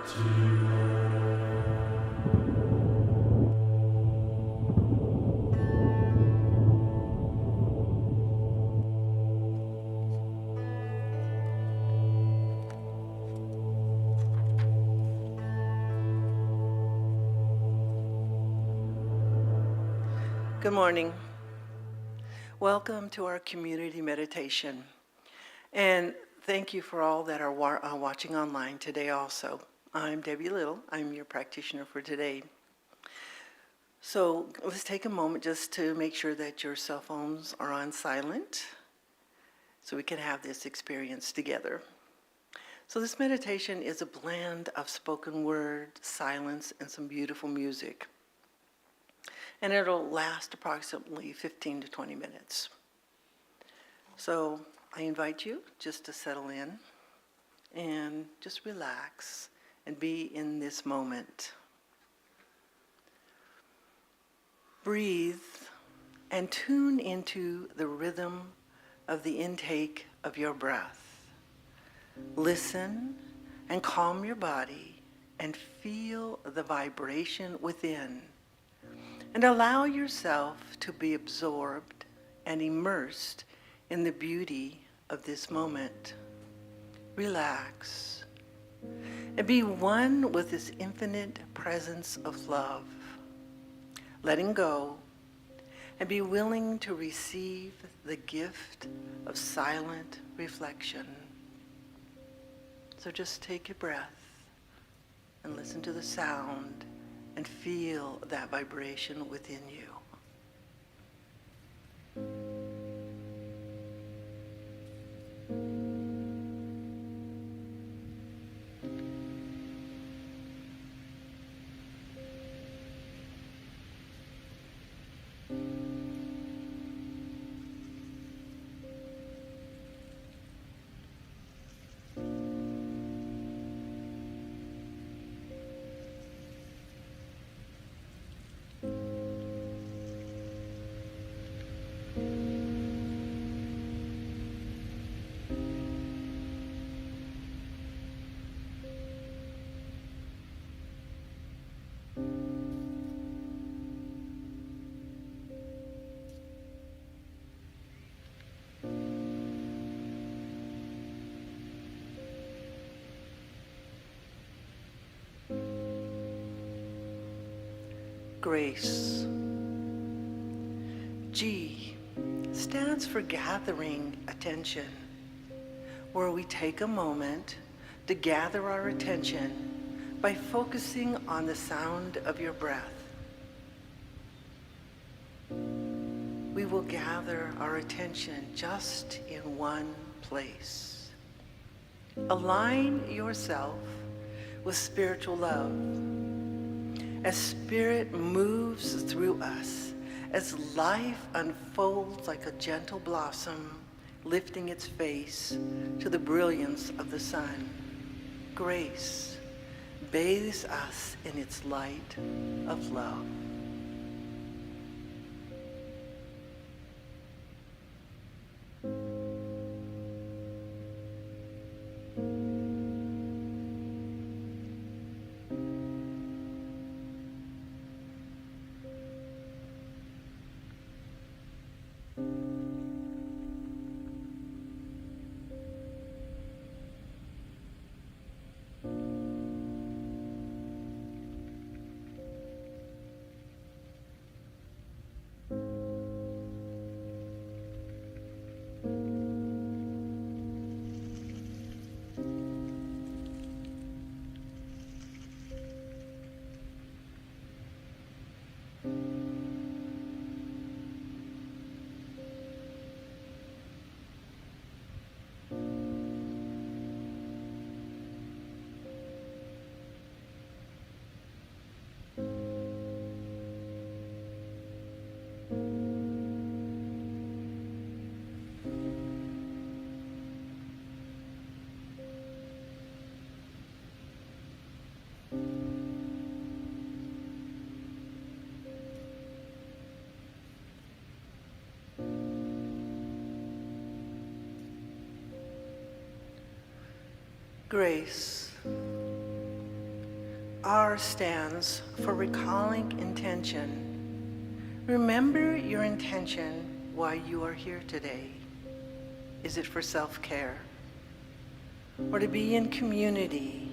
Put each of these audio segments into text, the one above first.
Good morning. Welcome to our community meditation. And thank you for all that are watching online today also. I'm Debbie Little. I'm your practitioner for today. So let's take a moment just to make sure that your cell phones are on silent so we can have this experience together. So this meditation is a blend of spoken word, silence, and some beautiful music. And it'll last approximately 15 to 20 minutes. So I invite you just to settle in and just relax and be in this moment. Breathe and tune into the rhythm of the intake of your breath. Listen and calm your body and feel the vibration within. And allow yourself to be absorbed and immersed in the beauty of this moment. Relax and be one with this infinite presence of love. Letting go and be willing to receive the gift of silent reflection. So just take a breath and listen to the sound and feel that vibration within you. Grace. G stands for gathering attention, where we take a moment to gather our attention by focusing on the sound of your breath. We will gather our attention just in one place. Align yourself with spiritual love. As spirit moves through us, as life unfolds like a gentle blossom, lifting its face to the brilliance of the sun, grace bathes us in its light of love. Grace. R stands for recalling intention. Remember your intention why you are here today. Is it for self-care? Or to be in community?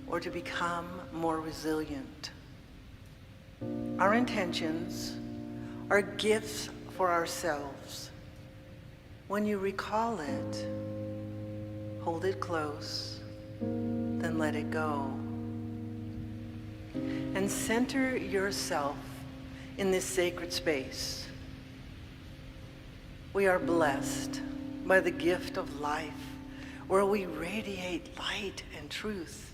Or to become more resilient? Our intentions are gifts for ourselves. When you recall it, hold it close, then let it go. And center yourself in this sacred space. We are blessed by the gift of life, where we radiate light and truth,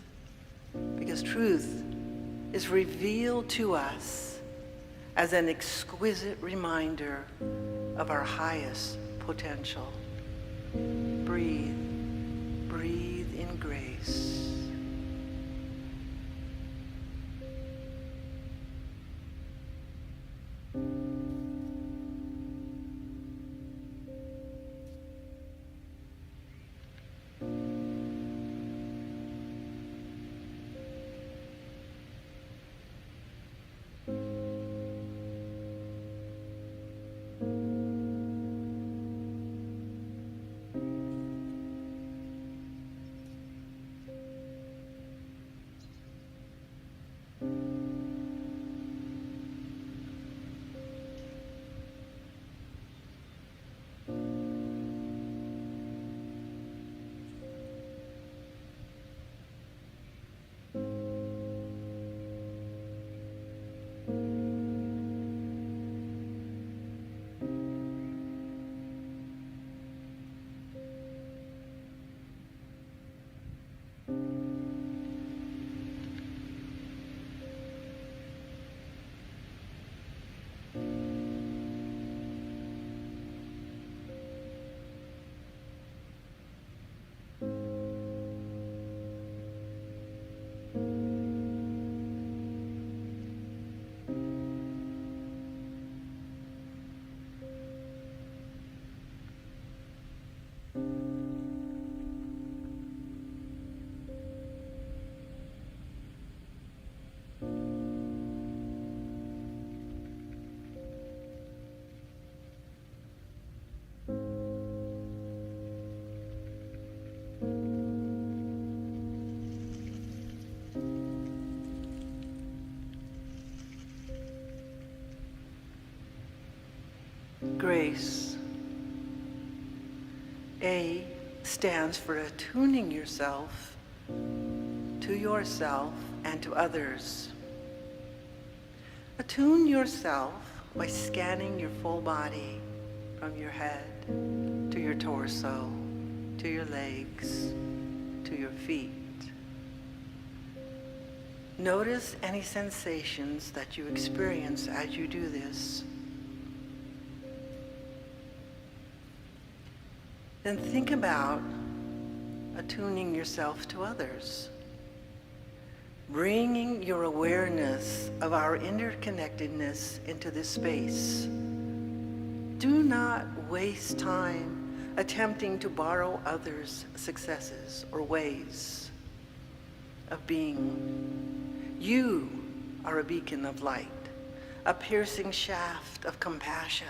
because truth is revealed to us as an exquisite reminder of our highest potential. Breathe, breathe in grace. Grace. A stands for attuning yourself to yourself and to others. Attune yourself by scanning your full body from your head to your torso, to your legs, to your feet. Notice any sensations that you experience as you do this. Then think about attuning yourself to others, bringing your awareness of our interconnectedness into this space. Do not waste time attempting to borrow others' successes or ways of being. You are a beacon of light, a piercing shaft of compassion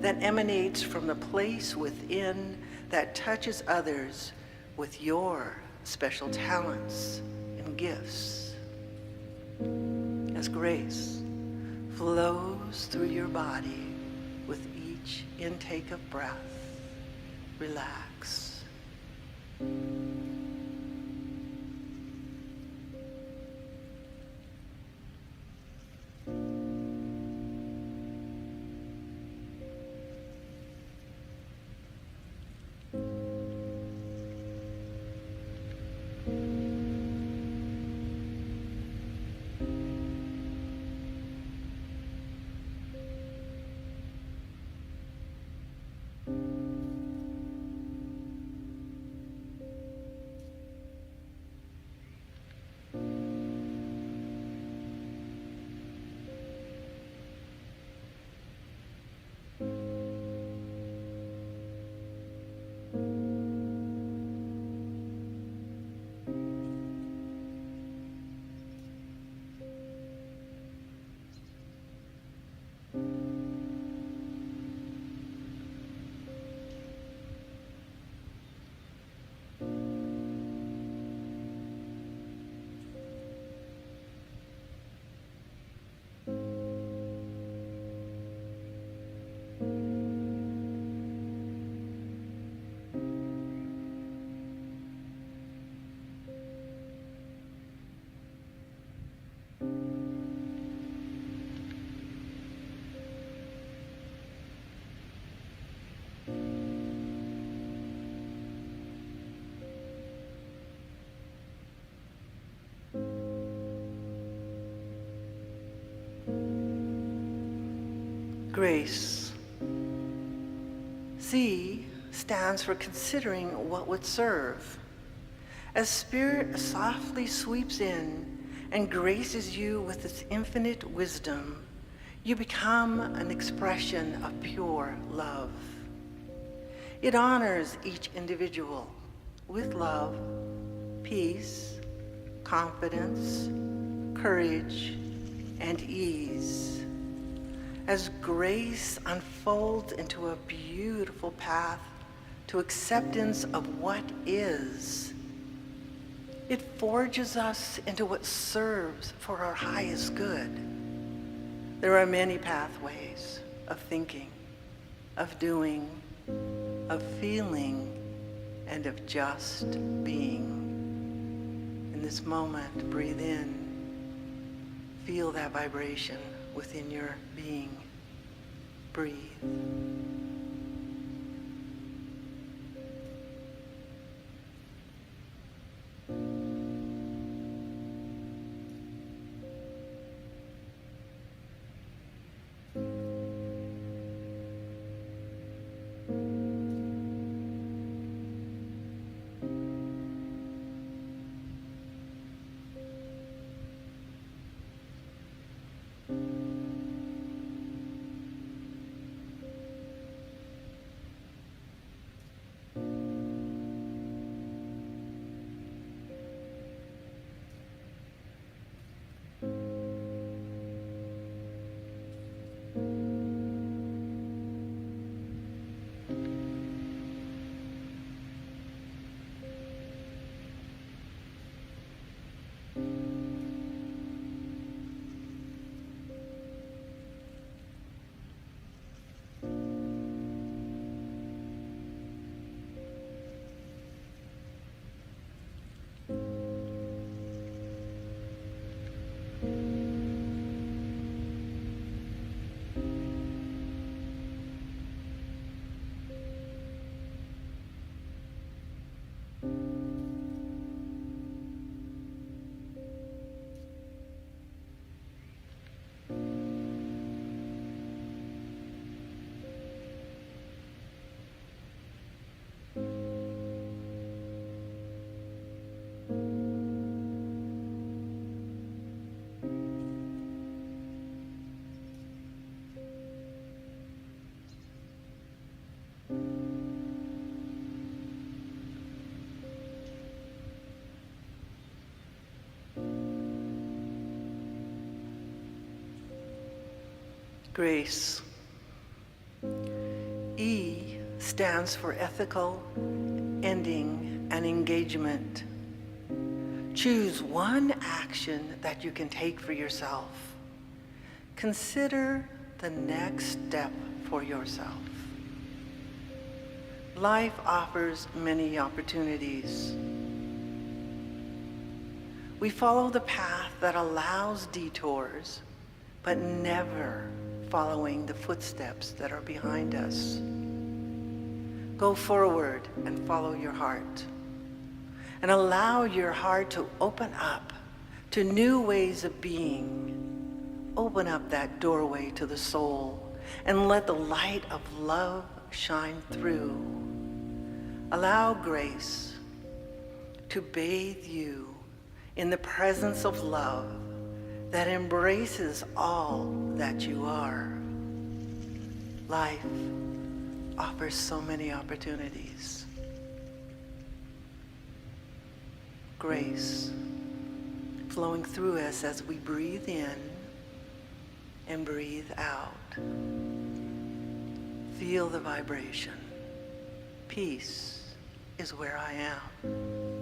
that emanates from the place within that touches others with your special talents and gifts. As grace flows through your body with each intake of breath, relax. Grace. C stands for considering what would serve. As Spirit softly sweeps in and graces you with its infinite wisdom, you become an expression of pure love. It honors each individual with love, peace, confidence, courage, and ease. As grace unfolds into a beautiful path to acceptance of what is, it forges us into what serves for our highest good. There are many pathways of thinking, of doing, of feeling, and of just being. In this moment, breathe in. Feel that vibration within your being. Breathe. Grace. E stands for ethical, ending, and engagement. Choose one action that you can take for yourself. Consider the next step for yourself. Life offers many opportunities. We follow the path that allows detours, but never following the footsteps that are behind us. Go forward and follow your heart, and allow your heart to open up to new ways of being. Open up that doorway to the soul and let the light of love shine through. Allow grace to bathe you in the presence of love that embraces all that you are. Life offers so many opportunities. Grace flowing through us as we breathe in and breathe out. Feel the vibration. Peace is where I am.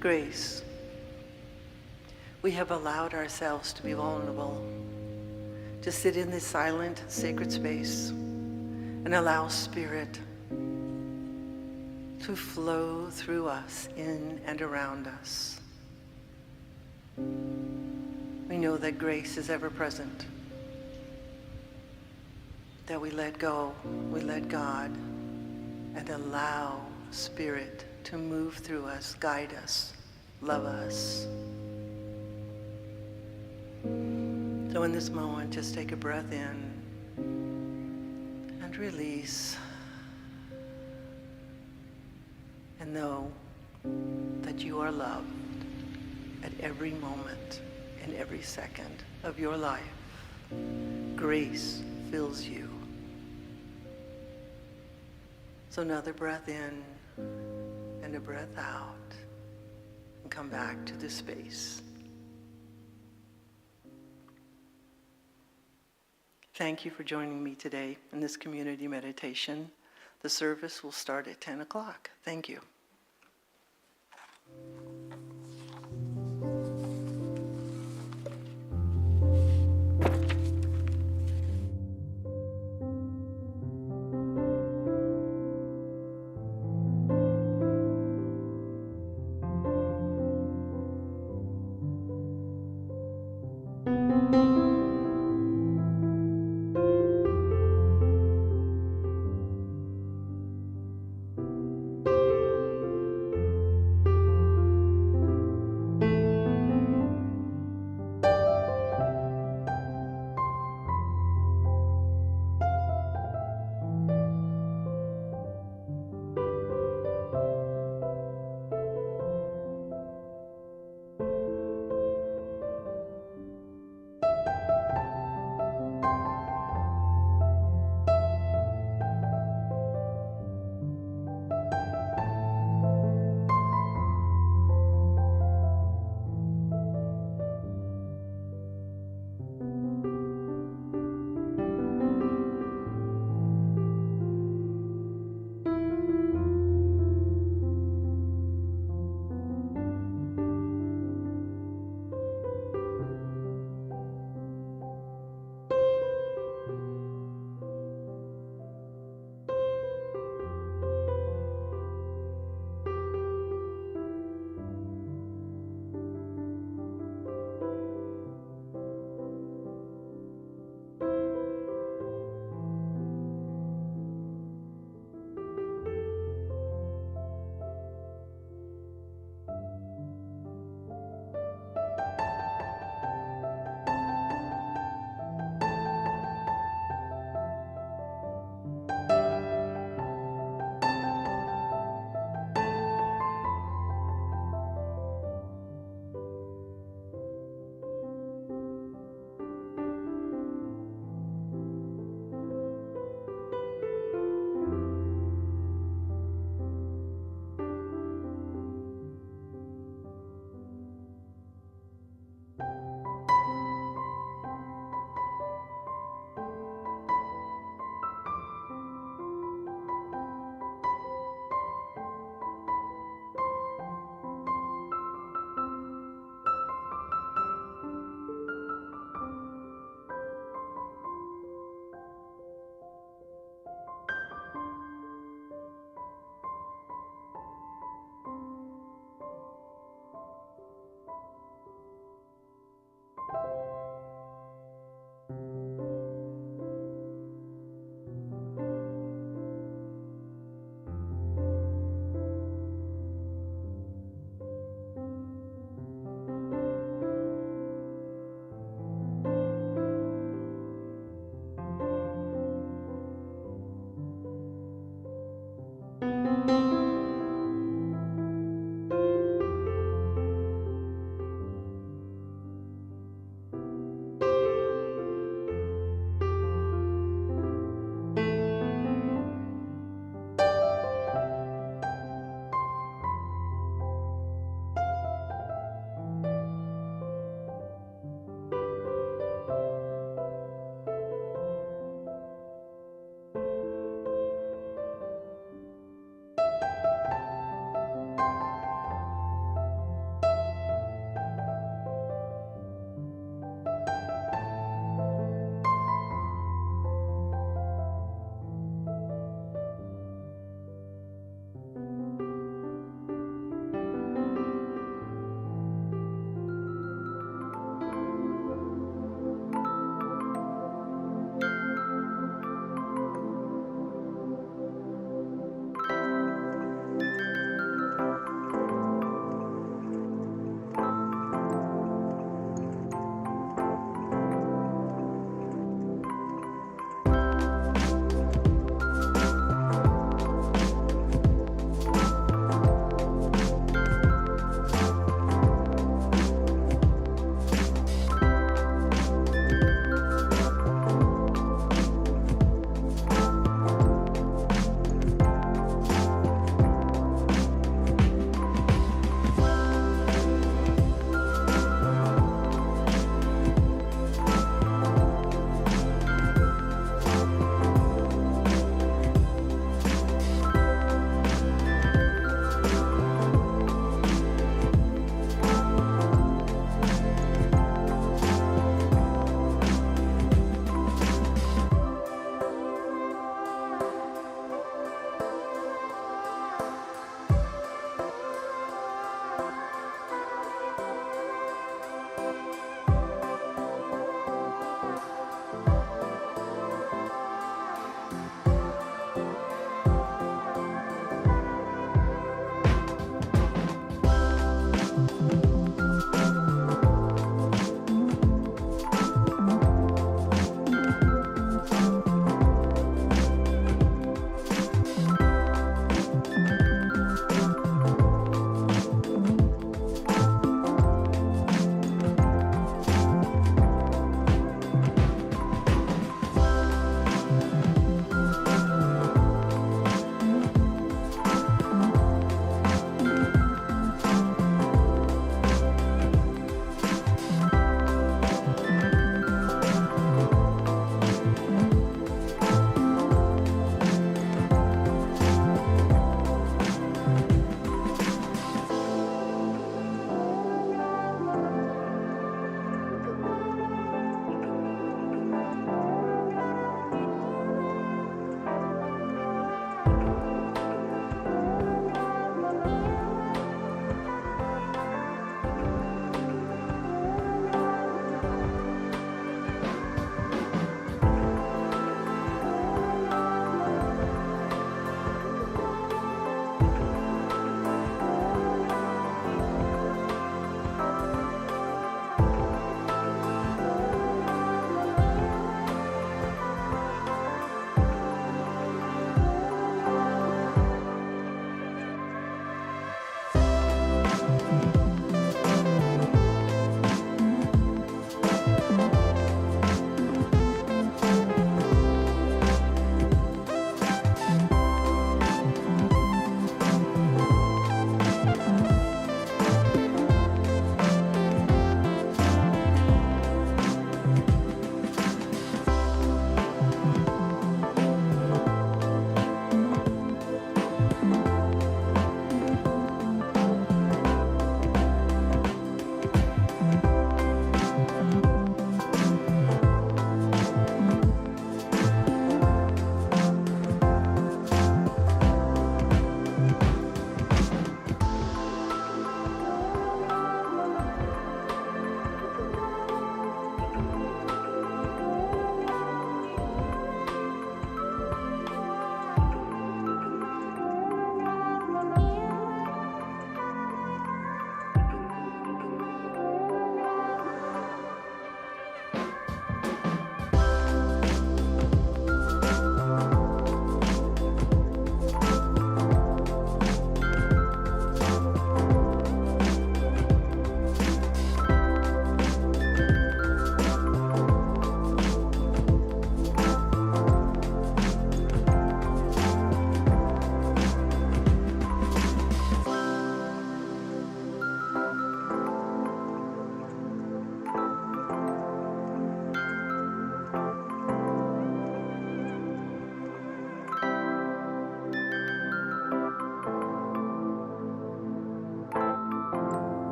Grace. We have allowed ourselves to be vulnerable, to sit in this silent, sacred space and allow Spirit to flow through us, in and around us. We know that grace is ever present, that we let go, we let God, and allow Spirit to move through us, guide us, love us. So in this moment, just take a breath in and release. And know that you are loved at every moment and every second of your life. Grace fills you. So another breath in and a breath out, and come back to this space. Thank you for joining me today in this community meditation. The service will start at 10 o'clock. Thank you.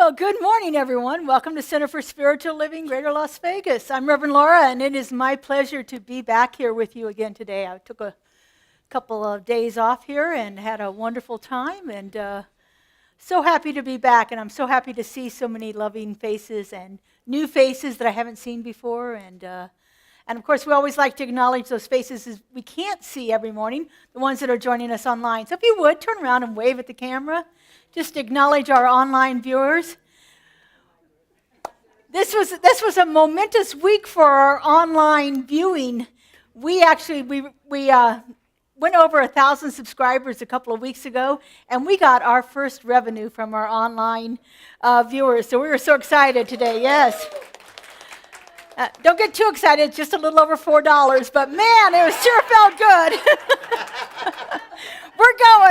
Well, good morning, everyone. Welcome to Center for Spiritual Living, Greater Las Vegas. I'm Reverend Laura, and it is my pleasure to be back here with you again today. I took a couple of days off here and had a wonderful time, and so happy to be back. And I'm so happy to see so many loving faces and new faces that I haven't seen before. And of course, we always like to acknowledge those faces we can't see every morning, the ones that are joining us online. So if you would, turn around and wave at the camera. Just acknowledge our online viewers. This was a momentous week for our online viewing. We went over 1,000 subscribers a couple of weeks ago, and we got our first revenue from our online viewers. So we were so excited today. Yes. Don't get too excited. It's just a little over $4, but man, it sure felt good.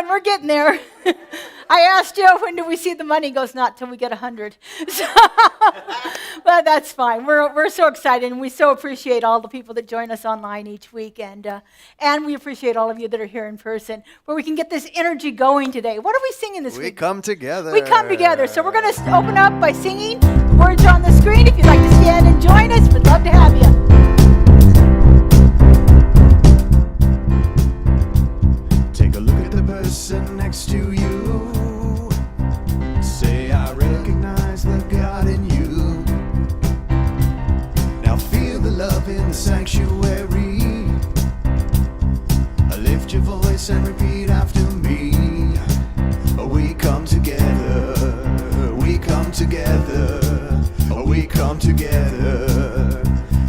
We're getting there. I asked Joe, when do we see the money? He goes, not till we get 100. So, but that's fine. We're so excited, and we so appreciate all the people that join us online each week, and we appreciate all of you that are here in person, where we can get this energy going today. What are we singing this week? We come together. We come together. So we're going to open up by singing. The words are on the screen. If you'd like to stand and join us, we'd love to have you. Take a look at the person next to you. Say, I recognize the God in you. Now feel the love in the sanctuary. Lift your voice and repeat after me. We come together. We come together. We come together.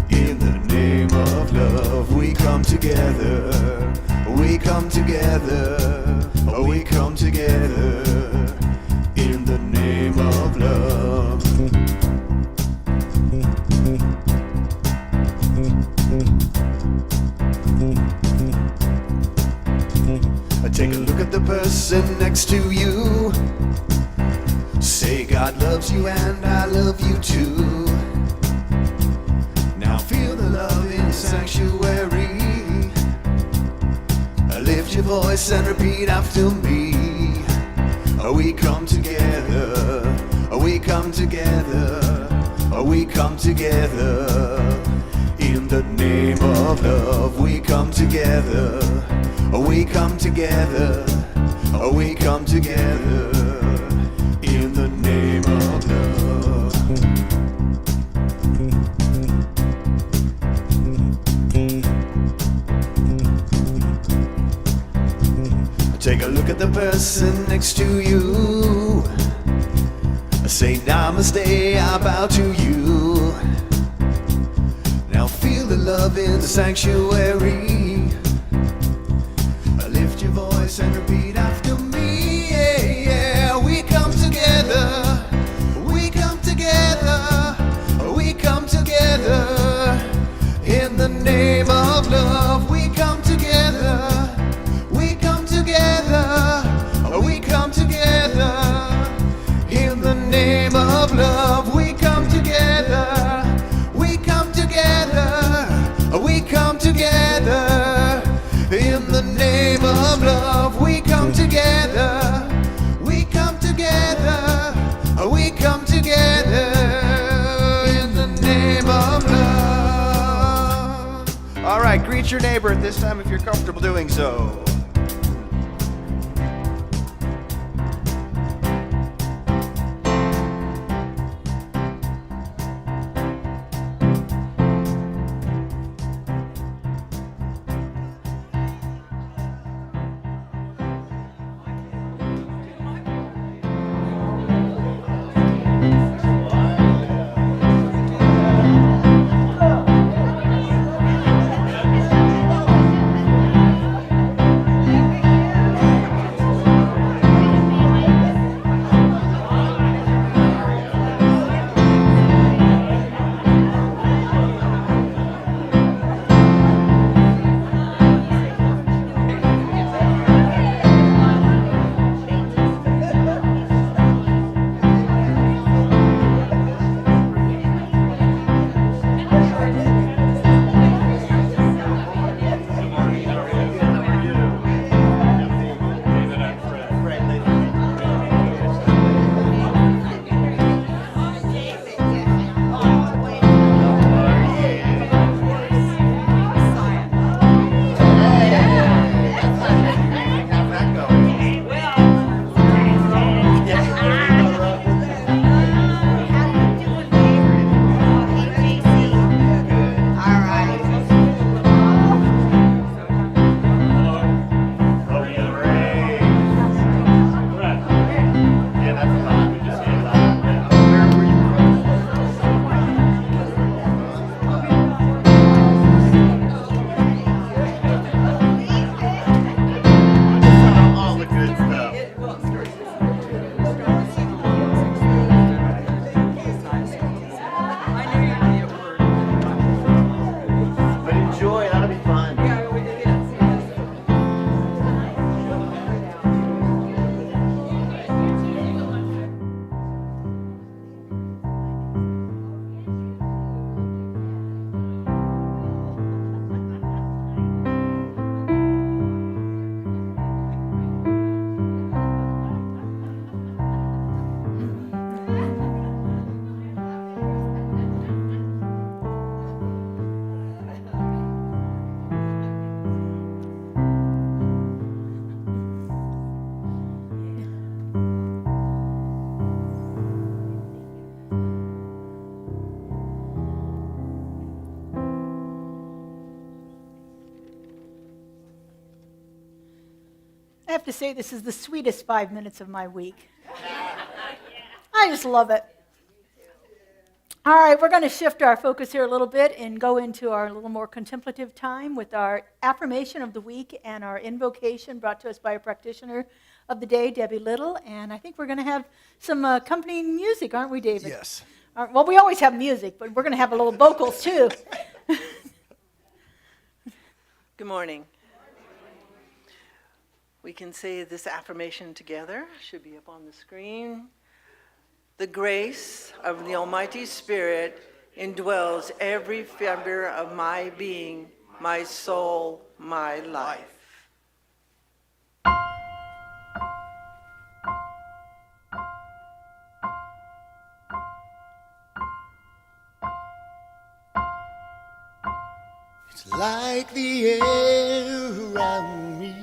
In the name of love, we come together. We come together. We come together. In the name of love. Take a look at the person next to you. Say, God loves you and I love you too. Now feel the love in the sanctuary. Lift your voice and repeat after me. We come together. We come together. We come together. In the name of love, we come together. We come together. We come together. In the name of love. Take a look at the person next to you. Say namaste, I bow to you. Now feel the love in the sanctuary. Lift your voice and repeat after me. Yeah, yeah. We come together. We come together. We come together. In the name of love, we come together. We come together. We come together. In the name of love, we come together. We come together. We come together. In the name of love, we come together. We come together. We come together. In the name of love. All right, greet your neighbor at this time if you're comfortable doing so. to say this is the sweetest 5 minutes of my week. I just love it. All right, we're going to shift our focus here a little bit and go into our little more contemplative time with our affirmation of the week and our invocation brought to us by a practitioner of the day, Debbie Little. And I think we're going to have some accompanying music, aren't we, David? Yes. Well, we always have music, but we're going to have a little vocals too. Good morning. We can say this affirmation together. Should be up on the screen. The grace of the Almighty Spirit indwells every fiber of my being, my soul, my life. It's like the air around me.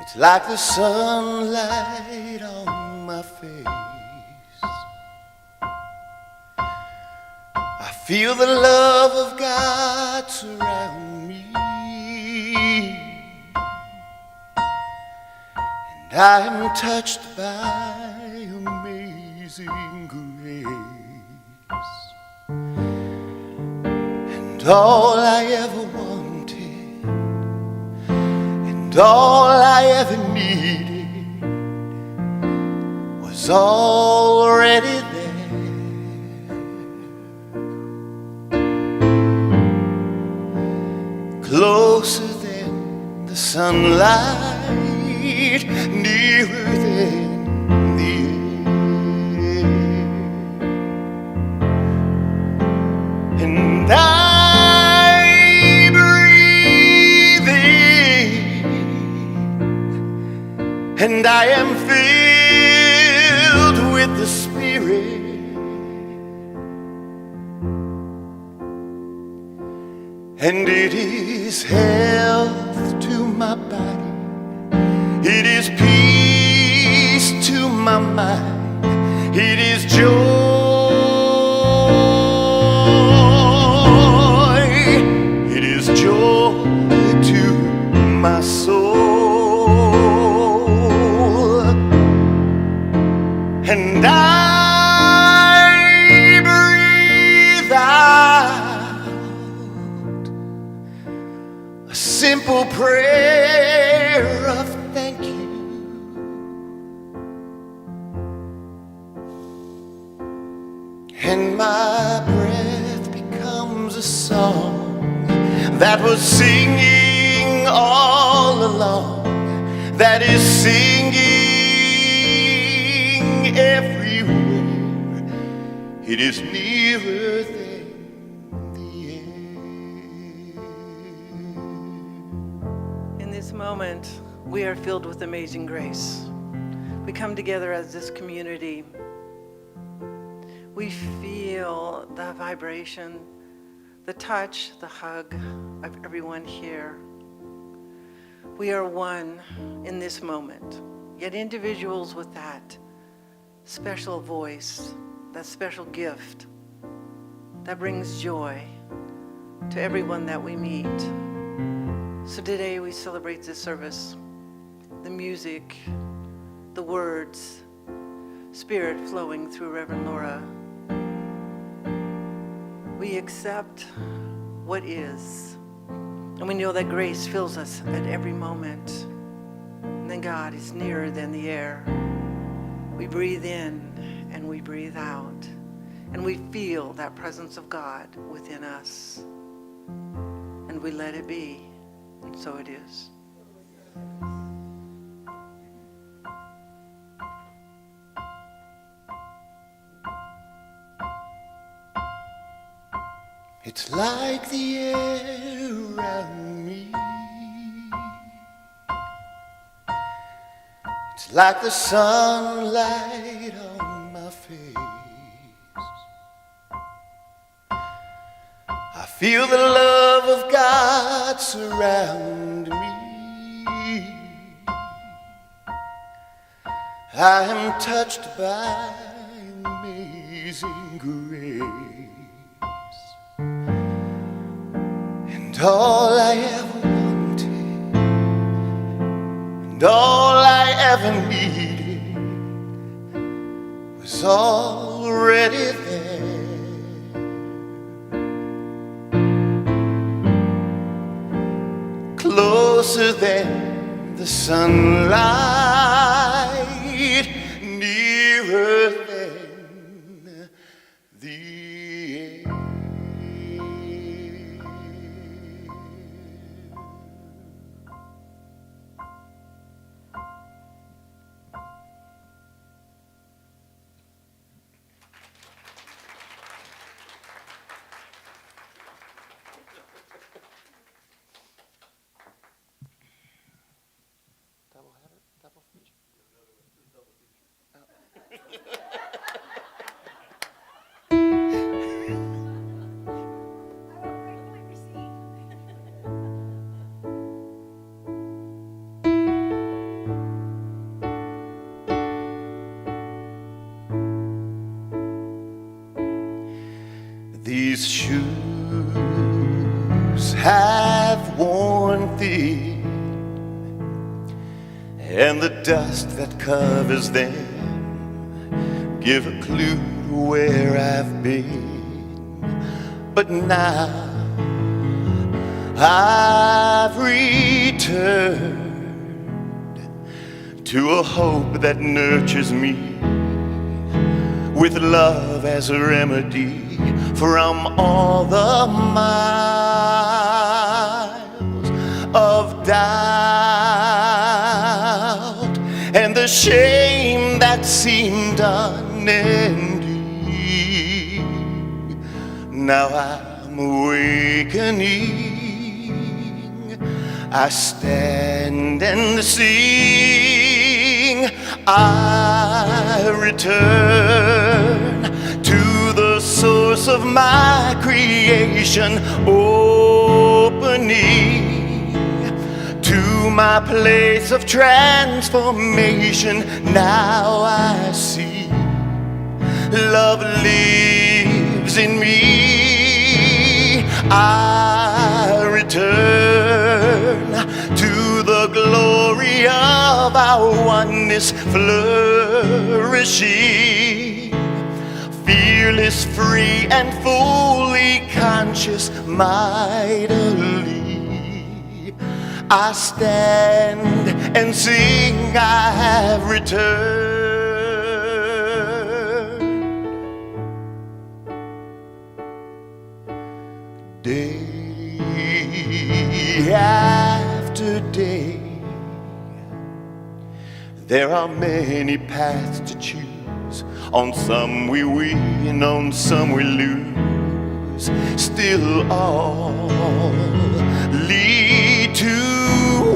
It's like the sunlight on my face. I feel the love of God surround me, and I am touched by amazing grace. And all I ever wanted, and all I ever needed was already there. Closer than the sunlight, nearer than the air. And I breathe in, and I am filled with the Spirit. And it is health to my body, it is peace to my mind, it is joy, it is joy to my soul. And I breathe out a simple prayer of thank you. And my breath becomes a song that was singing all along, that is singing everywhere. It is nearer than the air. In this moment, we are filled with amazing grace. We come together as this community. We feel the vibration, the touch, the hug of everyone here. We are one in this moment, yet individuals with that special voice, that special gift that brings joy to everyone that we meet. So today we celebrate this service, the music, the words, Spirit flowing through Reverend Laura. We accept what is, and we know that grace fills us at every moment. And then God is nearer than the air. We breathe in and we breathe out, and we feel that presence of God within us. And we let it be, and so it is. It's like the air around me. It's like the sunlight on my face. I feel the love of God surround me. I am touched by amazing grace. And all I ever and all I ever needed was already there. Closer than the sunlight, nearer than the air. These shoes have worn thin, and the dust that covers them give a clue to where I've been. But now I've returned to a hope that nurtures me with love as a remedy from all the miles of doubt and the shame that seemed unending. Now I'm awakening, I stand and sing, I return to the source of my creation, opening to my place of transformation. Now I see love lives in me. I return to the glory of our oneness, flourishing, fearless, free, and fully conscious, mightily. I stand and sing, I have returned. Day after day, there are many paths to choose. On some we win, on some we lose. Still all lead to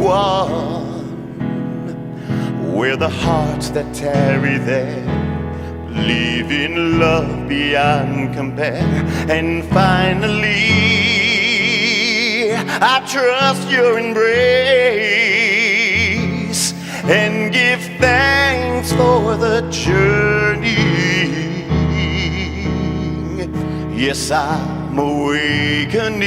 one, where the hearts that tarry there live in love beyond compare. And finally, I trust your embrace and give thanks for the journey. Yes, I'm awakening.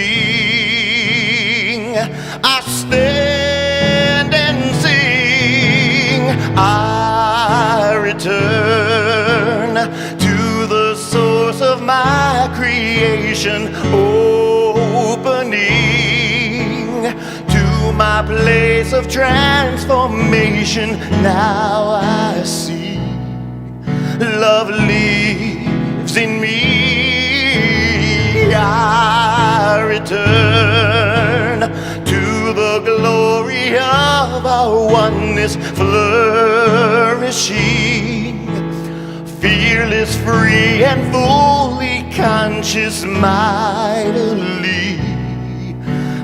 I stand and sing. I return to the source of my creation, opening to my place of transformation. Now I see love lives in me. I return to the glory of our oneness, flourishing, fearless, free, and fully conscious, mightily.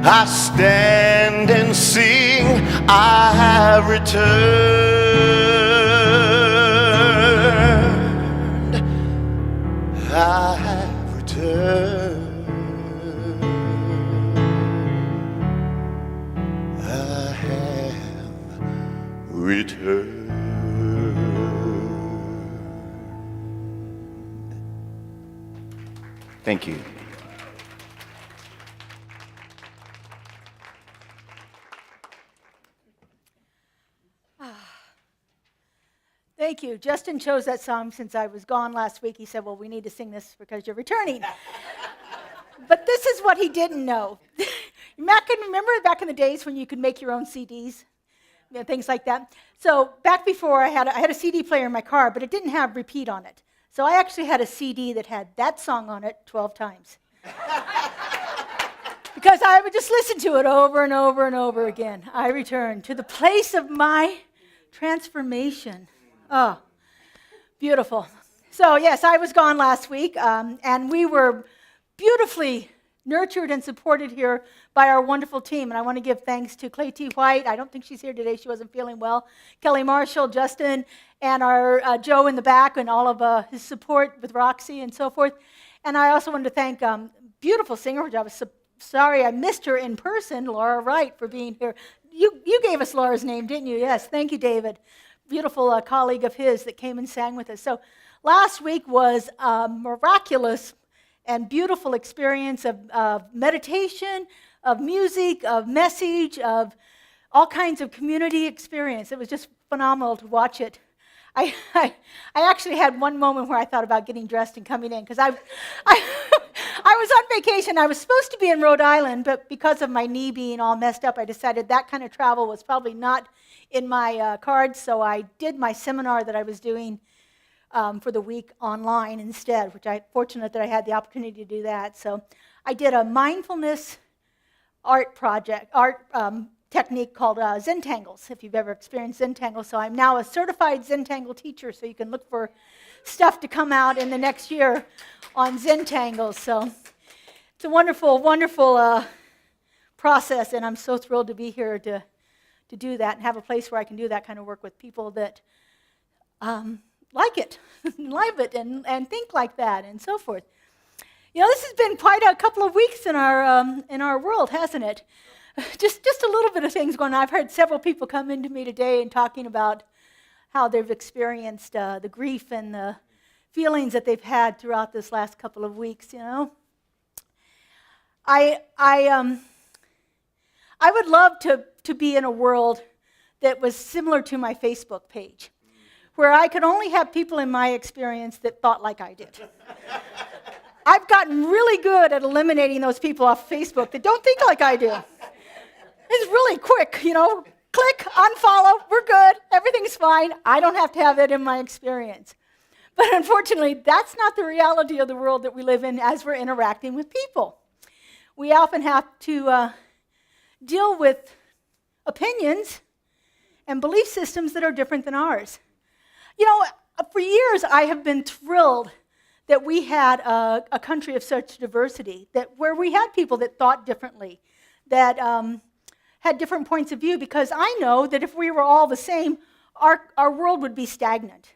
I stand and sing, I have returned. I have returned. I have returned. Thank you. Thank you. Justin chose that song since I was gone last week. He said, well, we need to sing this because you're returning. But this is what he didn't know. Remember back in the days when you could make your own CDs? Things like that. So back before, I had a CD player in my car, but it didn't have repeat on it. So I actually had a CD that had that song on it 12 times. Because I would just listen to it over and over and over again. I return to the place of my transformation. Oh, beautiful. So yes, I was gone last week, and we were beautifully nurtured and supported here by our wonderful team. And I want to give thanks to Clay T. White. I don't think she's here today. She wasn't feeling well. Kelly Marshall, Justin, and our Joe in the back, and all of his support with Roxy and so forth. And I also wanted to thank beautiful singer, which I was sorry I missed her in person, Laura Wright, for being here. You gave us Laura's name, didn't you? Yes, thank you, David. Beautiful colleague of his that came and sang with us. So last week was a miraculous and beautiful experience of meditation, of music, of message, of all kinds of community experience. It was just phenomenal to watch it. I actually had one moment where I thought about getting dressed and coming in, because I was on vacation. I was supposed to be in Rhode Island, but because of my knee being all messed up, I decided that kind of travel was probably not in my cards, so I did my seminar that I was doing for the week online instead, which I'm fortunate that I had the opportunity to do that. So I did a mindfulness art technique called Zentangles, if you've ever experienced Zentangles. So I'm now a certified Zentangle teacher, so you can look for stuff to come out in the next year on Zentangles. So it's a wonderful, wonderful process, and I'm so thrilled to be here to do that and have a place where I can do that kind of work with people that like it, love it, and think like that, and so forth. You know, this has been quite a couple of weeks in our world, hasn't it? Just a little bit of things going on. I've heard several people come into me today and talking about how they've experienced the grief and the feelings that they've had throughout this last couple of weeks. You know, I would love to be in a world that was similar to my Facebook page, where I could only have people in my experience that thought like I did. I've gotten really good at eliminating those people off Facebook that don't think like I do. It's really quick, you know, click, unfollow, we're good, everything's fine. I don't have to have it in my experience. But unfortunately, that's not the reality of the world that we live in as we're interacting with people. We often have to deal with opinions and belief systems that are different than ours. You know, for years I have been thrilled that we had a country of such diversity, where we had people that thought differently, that had different points of view, because I know that if we were all the same, our world would be stagnant.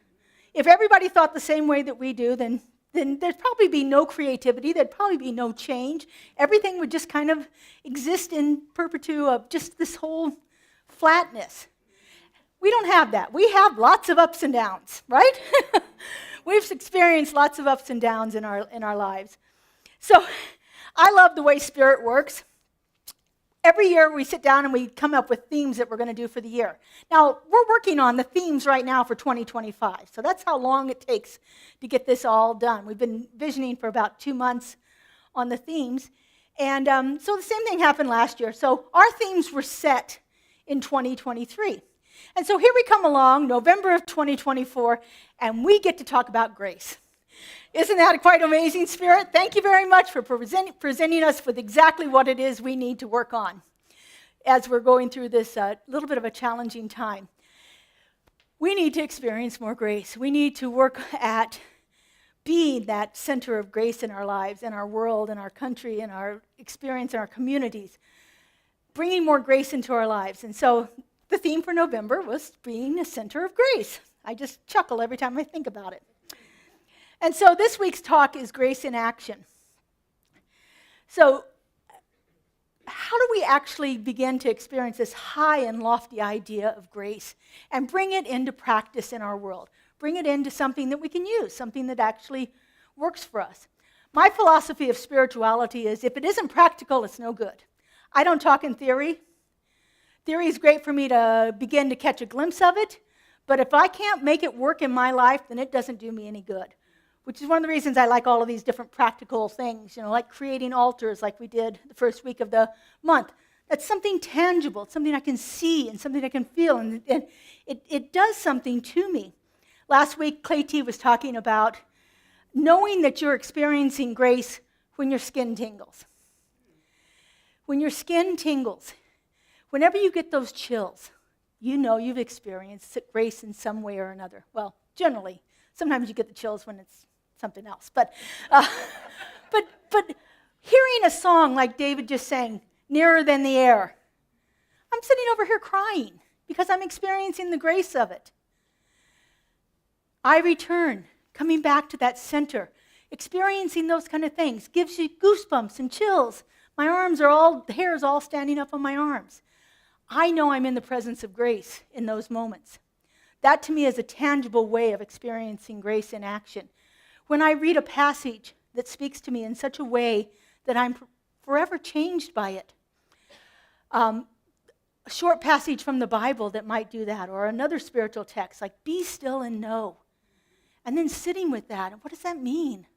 If everybody thought the same way that we do, then there'd probably be no creativity, there'd probably be no change. Everything would just kind of exist in perpetuity of just this whole flatness. We don't have that. We have lots of ups and downs, right? We've experienced lots of ups and downs in our lives. So I love the way Spirit works. Every year we sit down and we come up with themes that we're going to do for the year. Now, we're working on the themes right now for 2025. So that's how long it takes to get this all done. We've been visioning for about 2 months on the themes. And so the same thing happened last year. So our themes were set in 2023. And so here we come along, November of 2024, and we get to talk about grace. Isn't that quite amazing, Spirit? Thank you very much for presenting us with exactly what it is we need to work on as we're going through this little bit of a challenging time. We need to experience more grace. We need to work at being that center of grace in our lives, in our world, in our country, in our experience, in our communities, bringing more grace into our lives. And so the theme for November was being a center of grace. I just chuckle every time I think about it. And so this week's talk is Grace in Action. So how do we actually begin to experience this high and lofty idea of grace and bring it into practice in our world? Bring it into something that we can use, something that actually works for us. My philosophy of spirituality is if it isn't practical, it's no good. I don't talk in theory. Theory is great for me to begin to catch a glimpse of it, But if I can't make it work in my life, then it doesn't do me any good, which is one of the reasons I like all of these different practical things, like creating altars like we did the first week of the month. That's something tangible, something I can see and something I can feel, and it does something to me. Last week, Clay T was talking about knowing that you're experiencing grace when your skin tingles. When your skin tingles, whenever you get those chills, you know you've experienced grace in some way or another. Well, generally, sometimes you get the chills when it's something else. But hearing a song like David just sang, Nearer Than the Air, I'm sitting over here crying because I'm experiencing the grace of it. I return, coming back to that center, experiencing those kind of things, gives you goosebumps and chills. My arms are all, the hair is all standing up on my arms. I know I'm in the presence of grace in those moments. That to me is a tangible way of experiencing grace in action. When I read a passage that speaks to me in such a way that I'm forever changed by it. A short passage from the Bible that might do that, or another spiritual text like be still and know. And then sitting with that, and what does that mean?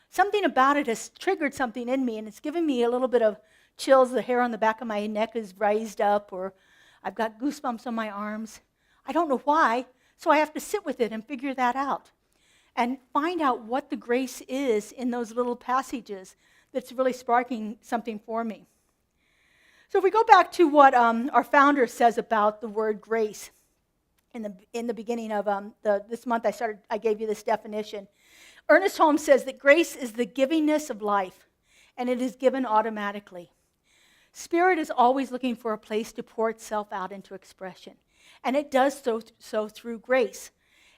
Something about it has triggered something in me, and it's given me a little bit of chills. The hair on the back of my neck is raised up, or I've got goosebumps on my arms. I don't know why, so I have to sit with it and figure that out and find out what the grace is in those little passages that's really sparking something for me. So if we go back to what our founder says about the word grace, in the beginning of this month I gave you this definition. Ernest Holmes says that grace is the givingness of life, and it is given automatically. Spirit is always looking for a place to pour itself out into expression, and it does so through grace,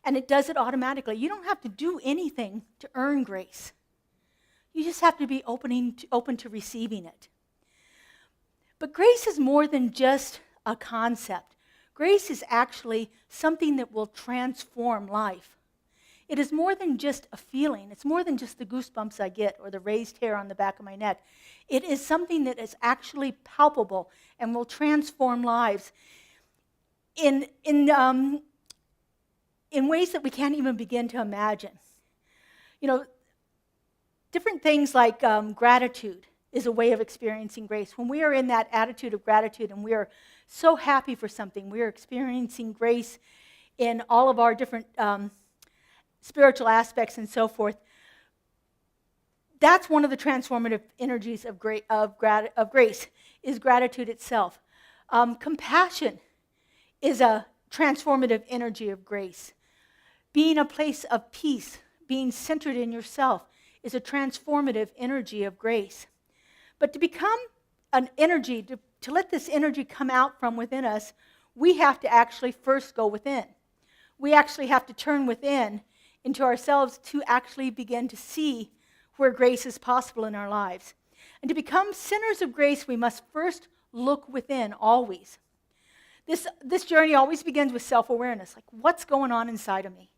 and it does it automatically. You don't have to do anything to earn grace. You just have to be open to receiving it. But grace is more than just a concept. Grace is actually something that will transform life. It is more than just a feeling. It's more than just the goosebumps I get or the raised hair on the back of my neck. It is something that is actually palpable and will transform lives in ways that we can't even begin to imagine. Different things like gratitude is a way of experiencing grace. When we are in that attitude of gratitude and we are so happy for something, we are experiencing grace in all of our different spiritual aspects and so forth. That's one of the transformative energies of grace, is gratitude itself. Compassion is a transformative energy of grace. Being a place of peace, being centered in yourself, is a transformative energy of grace. But to become an energy, to let this energy come out from within us, we have to actually first go within. We actually have to turn within into ourselves to actually begin to see where grace is possible in our lives. And to become centers of grace, we must first look within always. This journey always begins with self-awareness, like what's going on inside of me?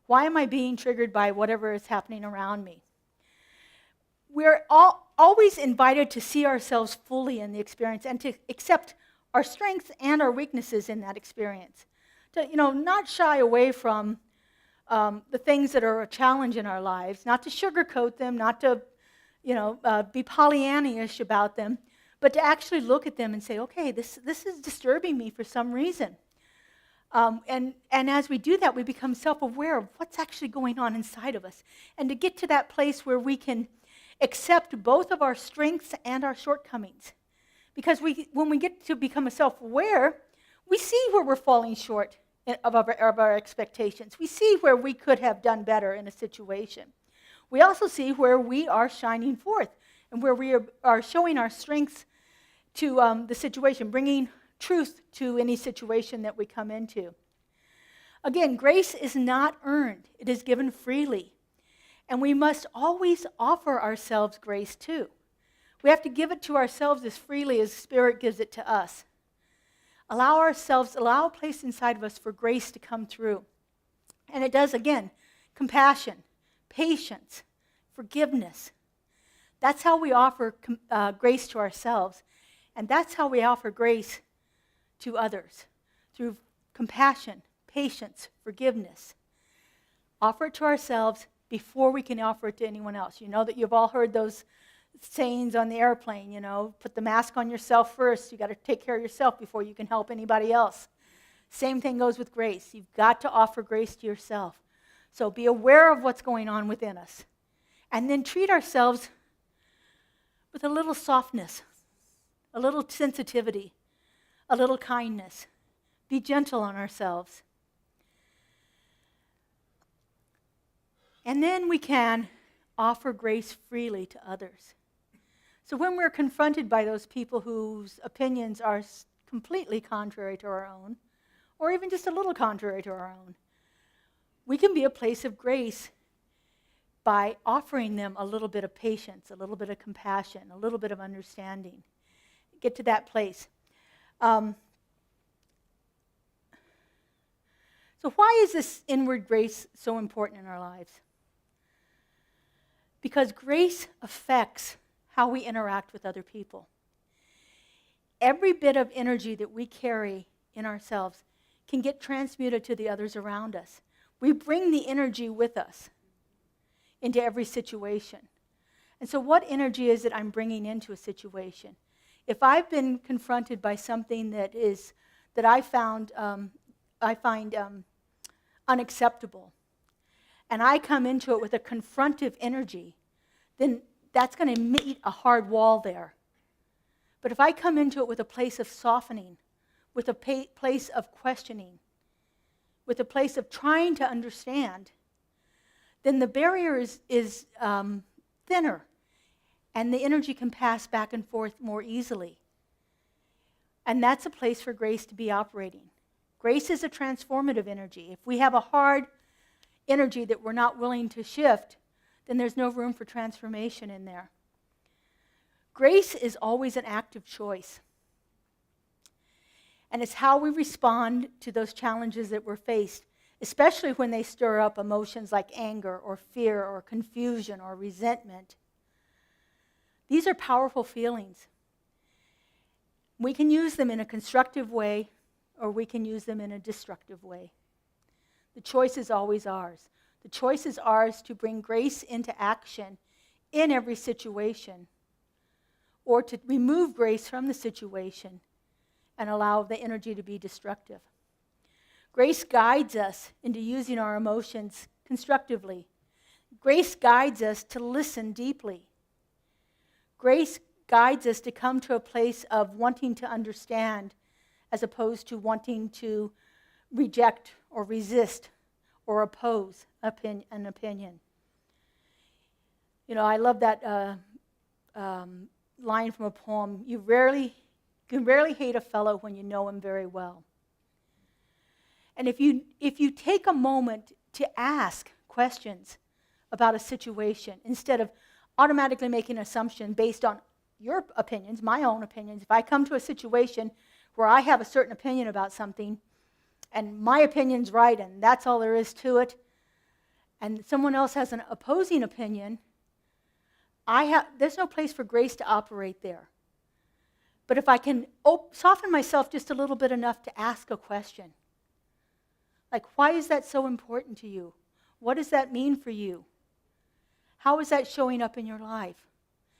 Why am I being triggered by whatever is happening around me? We're always invited to see ourselves fully in the experience and to accept our strengths and our weaknesses in that experience. To not shy away from the things that are a challenge in our lives, not to sugarcoat them, not to be Pollyanna-ish about them, but to actually look at them and say, okay, this is disturbing me for some reason. And as we do that, we become self-aware of what's actually going on inside of us. And to get to that place where we can accept both of our strengths and our shortcomings. Because when we get to become self-aware, we see where we're falling short of our expectations. We see where we could have done better in a situation. We also see where we are shining forth and where we are showing our strengths to the situation, bringing truth to any situation that we come into. Again, grace is not earned. It is given freely. And we must always offer ourselves grace too. We have to give it to ourselves as freely as Spirit gives it to us. Allow a place inside of us for grace to come through. And it does, again, compassion, patience, forgiveness. That's how we offer grace to ourselves. And that's how we offer grace to others, through compassion, patience, forgiveness. Offer it to ourselves before we can offer it to anyone else. You know that you've all heard those sayings on the airplane, put the mask on yourself first. You got to take care of yourself before you can help anybody else. Same thing goes with grace. You've got to offer grace to yourself. So be aware of what's going on within us. And then treat ourselves with a little softness, a little sensitivity, a little kindness. Be gentle on ourselves. And then we can offer grace freely to others. So when we're confronted by those people whose opinions are completely contrary to our own, or even just a little contrary to our own, we can be a place of grace by offering them a little bit of patience, a little bit of compassion, a little bit of understanding. Get to that place. So why is this inward grace so important in our lives? Because grace affects how we interact with other people. Every bit of energy that we carry in ourselves can get transmuted to the others around us. We bring the energy with us into every situation. And so what energy is it I'm bringing into a situation? If I've been confronted by something that I find unacceptable, and I come into it with a confrontive energy, then that's going to meet a hard wall there. But if I come into it with a place of softening, with a place of questioning, with a place of trying to understand, then the barrier is thinner, and the energy can pass back and forth more easily. And that's a place for grace to be operating. Grace is a transformative energy. If we have a hard energy that we're not willing to shift, then there's no room for transformation in there. Grace is always an active choice. And it's how we respond to those challenges that we're faced, especially when they stir up emotions like anger or fear or confusion or resentment. These are powerful feelings. We can use them in a constructive way, or we can use them in a destructive way. The choice is always ours. The choice is ours to bring grace into action in every situation, or to remove grace from the situation and allow the energy to be destructive. Grace guides us into using our emotions constructively. Grace guides us to listen deeply. Grace guides us to come to a place of wanting to understand as opposed to wanting to reject or resist or oppose an opinion. I love that line from a poem, you can rarely hate a fellow when you know him very well. And if you take a moment to ask questions about a situation, instead of automatically making an assumption based on your opinions, my own opinions, if I come to a situation where I have a certain opinion about something, and my opinion's right, and that's all there is to it, and someone else has an opposing opinion, there's no place for grace to operate there. But if I can soften myself just a little bit enough to ask a question, like, why is that so important to you? What does that mean for you? How is that showing up in your life?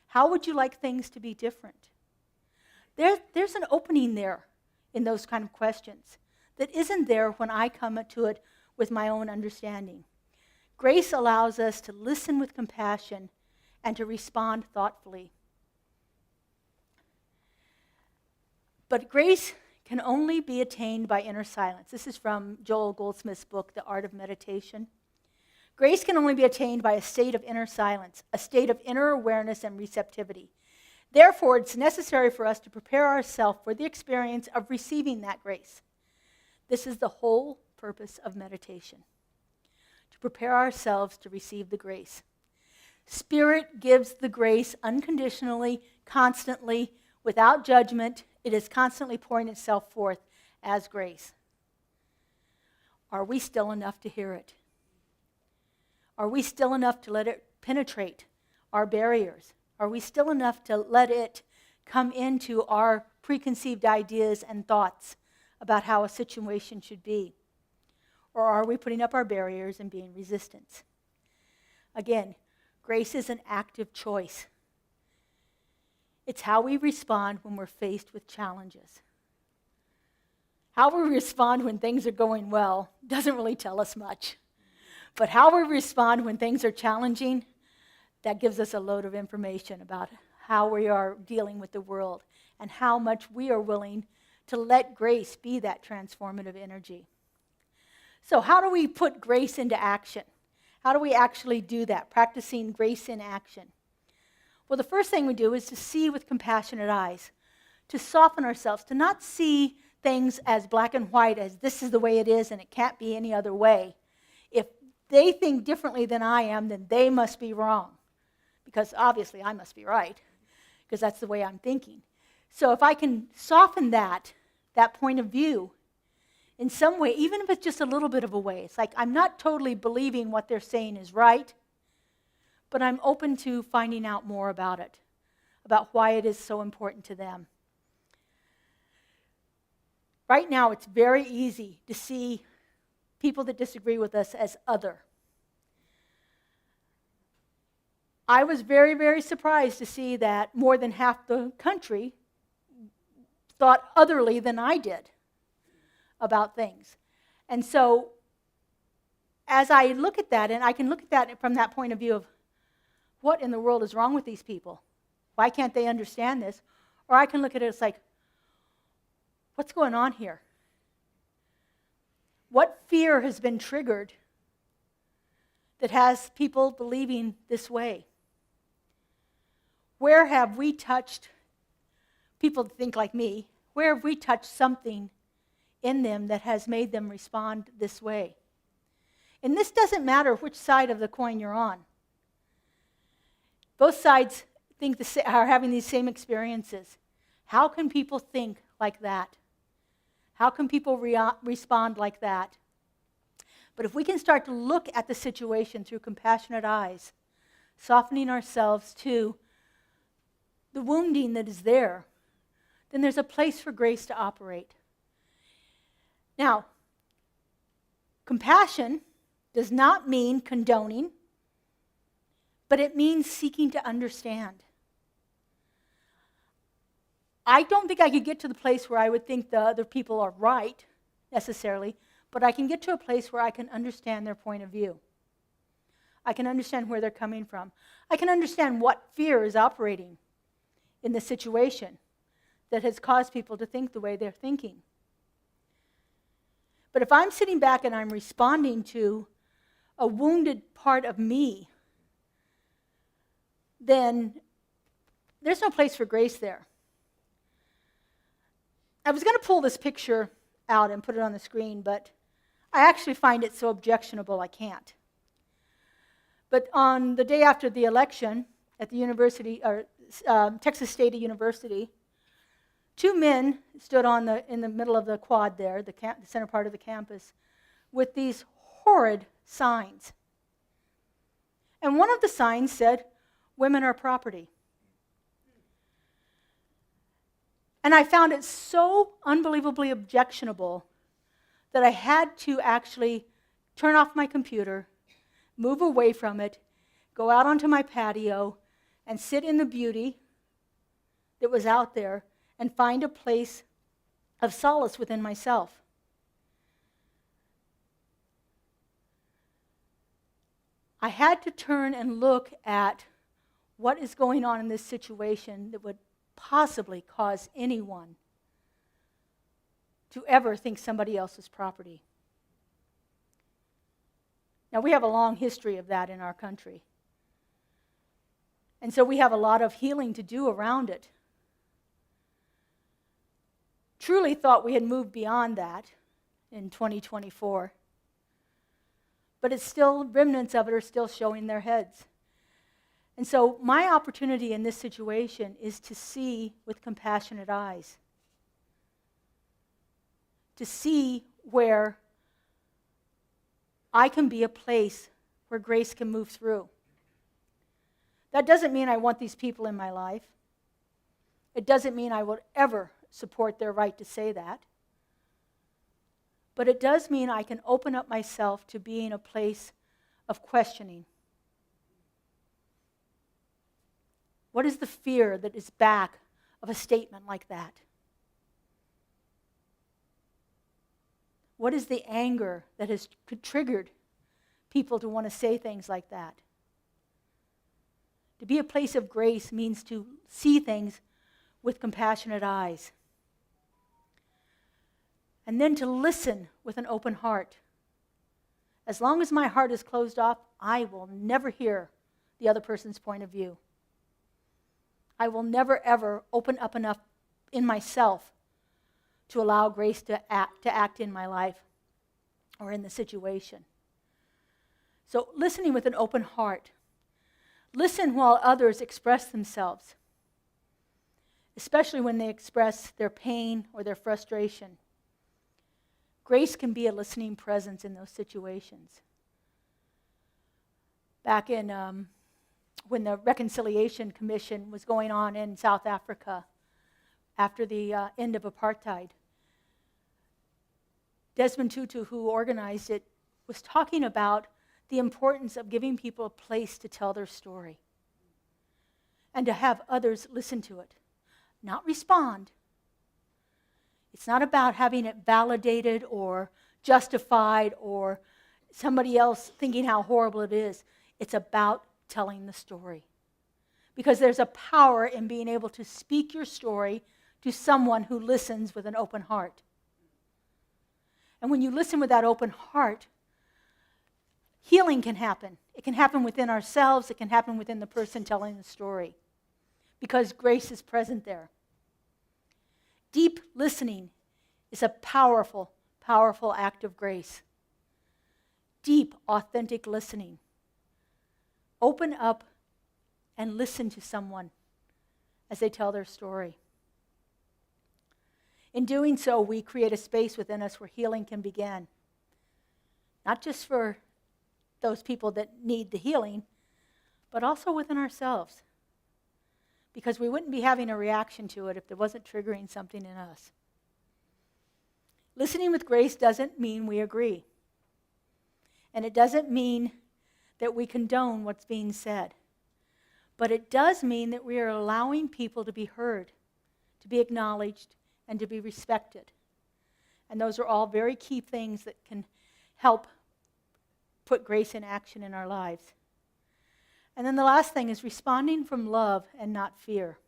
How would you like things to be different? There's an opening there in those kind of questions that isn't there when I come to it with my own understanding. Grace allows us to listen with compassion and to respond thoughtfully. But grace can only be attained by inner silence. This is from Joel Goldsmith's book, The Art of Meditation. Grace can only be attained by a state of inner silence, a state of inner awareness and receptivity. Therefore, it's necessary for us to prepare ourselves for the experience of receiving that grace. This is the whole purpose of meditation, to prepare ourselves to receive the grace. Spirit gives the grace unconditionally, constantly, without judgment. It is constantly pouring itself forth as grace. Are we still enough to hear it? Are we still enough to let it penetrate our barriers? Are we still enough to let it come into our preconceived ideas and thoughts about how a situation should be? Or are we putting up our barriers and being resistant? Again, grace is an active choice. It's how we respond when we're faced with challenges. How we respond when things are going well doesn't really tell us much. But how we respond when things are challenging, that gives us a load of information about how we are dealing with the world and how much we are willing to let grace be that transformative energy. So how do we put grace into action? How do we actually do that, practicing grace in action? Well, the first thing we do is to see with compassionate eyes, to soften ourselves, to not see things as black and white, as this is the way it is and it can't be any other way. If they think differently than I am, then they must be wrong, because obviously I must be right, because that's the way I'm thinking. So if I can soften that point of view in some way, even if it's just a little bit of a way, it's like I'm not totally believing what they're saying is right, but I'm open to finding out more about it, about why it is so important to them. Right now, it's very easy to see people that disagree with us as other. I was very, very surprised to see that more than half the country thought otherly than I did about things. And so, as I look at that, and I can look at that from that point of view of what in the world is wrong with these people? Why can't they understand this? Or I can look at it as like, what's going on here? What fear has been triggered that has people believing this way? Where have we touched people that think like me? Where have we touched something in them that has made them respond this way? And this doesn't matter which side of the coin you're on. Both sides are having these same experiences. How can people think like that? How can people respond like that? But if we can start to look at the situation through compassionate eyes, softening ourselves to the wounding that is there, then there's a place for grace to operate. Now, compassion does not mean condoning, but it means seeking to understand. I don't think I could get to the place where I would think the other people are right, necessarily, but I can get to a place where I can understand their point of view. I can understand where they're coming from. I can understand what fear is operating in the situation that has caused people to think the way they're thinking. But if I'm sitting back and I'm responding to a wounded part of me, then there's no place for grace there. I was going to pull this picture out and put it on the screen, but I actually find it so objectionable I can't. But on the day after the election at the university, or Texas State University, two men stood in the middle of the quad there, the center part of the campus, with these horrid signs. And one of the signs said, "Women are property." And I found it so unbelievably objectionable that I had to actually turn off my computer, move away from it, go out onto my patio, and sit in the beauty that was out there and find a place of solace within myself. I had to turn and look at what is going on in this situation that would possibly cause anyone to ever think somebody else's property. Now, we have a long history of that in our country. And so we have a lot of healing to do around it. Truly thought we had moved beyond that in 2024. But it's still, remnants of it are still showing their heads. And so my opportunity in this situation is to see with compassionate eyes. To see where I can be a place where grace can move through. That doesn't mean I want these people in my life. It doesn't mean I will ever support their right to say that. But it does mean I can open up myself to being a place of questioning. What is the fear that is back of a statement like that? What is the anger that has triggered people to want to say things like that? To be a place of grace means to see things with compassionate eyes. And then to listen with an open heart. As long as my heart is closed off, I will never hear the other person's point of view. I will never, ever open up enough in myself to allow grace to act in my life or in the situation. So listening with an open heart. Listen while others express themselves, especially when they express their pain or their frustration. Grace can be a listening presence in those situations. Back in when the Reconciliation Commission was going on in South Africa after the end of apartheid, Desmond Tutu, who organized it, was talking about the importance of giving people a place to tell their story and to have others listen to it, not respond. It's not about having it validated or justified or somebody else thinking how horrible it is. It's about telling the story. Because there's a power in being able to speak your story to someone who listens with an open heart. And when you listen with that open heart, healing can happen. It can happen within ourselves. It can happen within the person telling the story. Because grace is present there. Deep listening is a powerful, powerful act of grace. Deep, authentic listening. Open up and listen to someone as they tell their story. In doing so, we create a space within us where healing can begin. Not just for those people that need the healing, but also within ourselves. Because we wouldn't be having a reaction to it if it wasn't triggering something in us. Listening with grace doesn't mean we agree. And it doesn't mean that we condone what's being said. But it does mean that we are allowing people to be heard, to be acknowledged, and to be respected. And those are all very key things that can help put grace in action in our lives. And then the last thing is responding from love and not fear.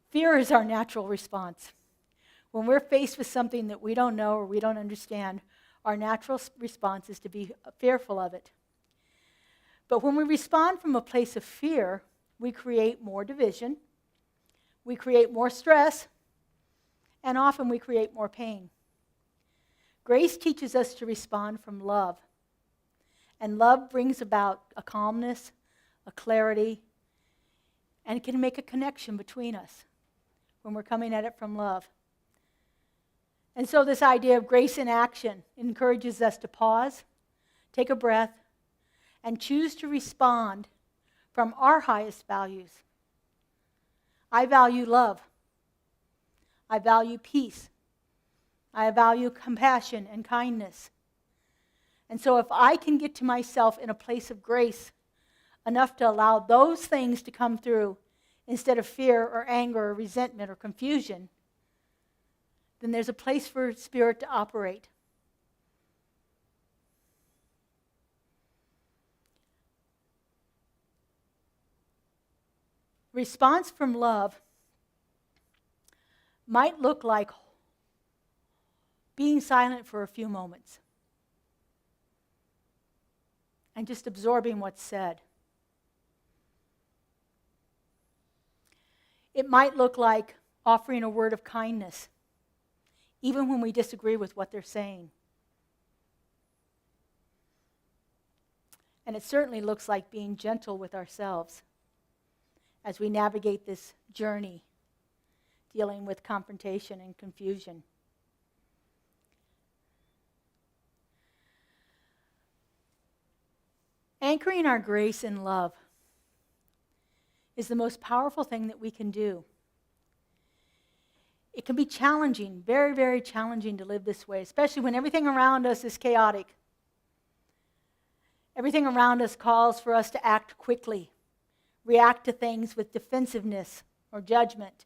Fear is our natural response. When we're faced with something that we don't know or we don't understand, our natural response is to be fearful of it. But when we respond from a place of fear, we create more division, we create more stress, and often we create more pain. Grace teaches us to respond from love. And love brings about a calmness, a clarity, and it can make a connection between us when we're coming at it from love. And so this idea of grace in action encourages us to pause, take a breath, and choose to respond from our highest values. I value love. I value peace. I value compassion and kindness. And so if I can get to myself in a place of grace enough to allow those things to come through instead of fear or anger or resentment or confusion, then there's a place for Spirit to operate. Response from love might look like being silent for a few moments and just absorbing what's said. It might look like offering a word of kindness, even when we disagree with what they're saying. And it certainly looks like being gentle with ourselves as we navigate this journey, dealing with confrontation and confusion. Anchoring our grace in love is the most powerful thing that we can do. It can be challenging, very, very challenging to live this way, especially when everything around us is chaotic. Everything around us calls for us to act quickly, react to things with defensiveness or judgment.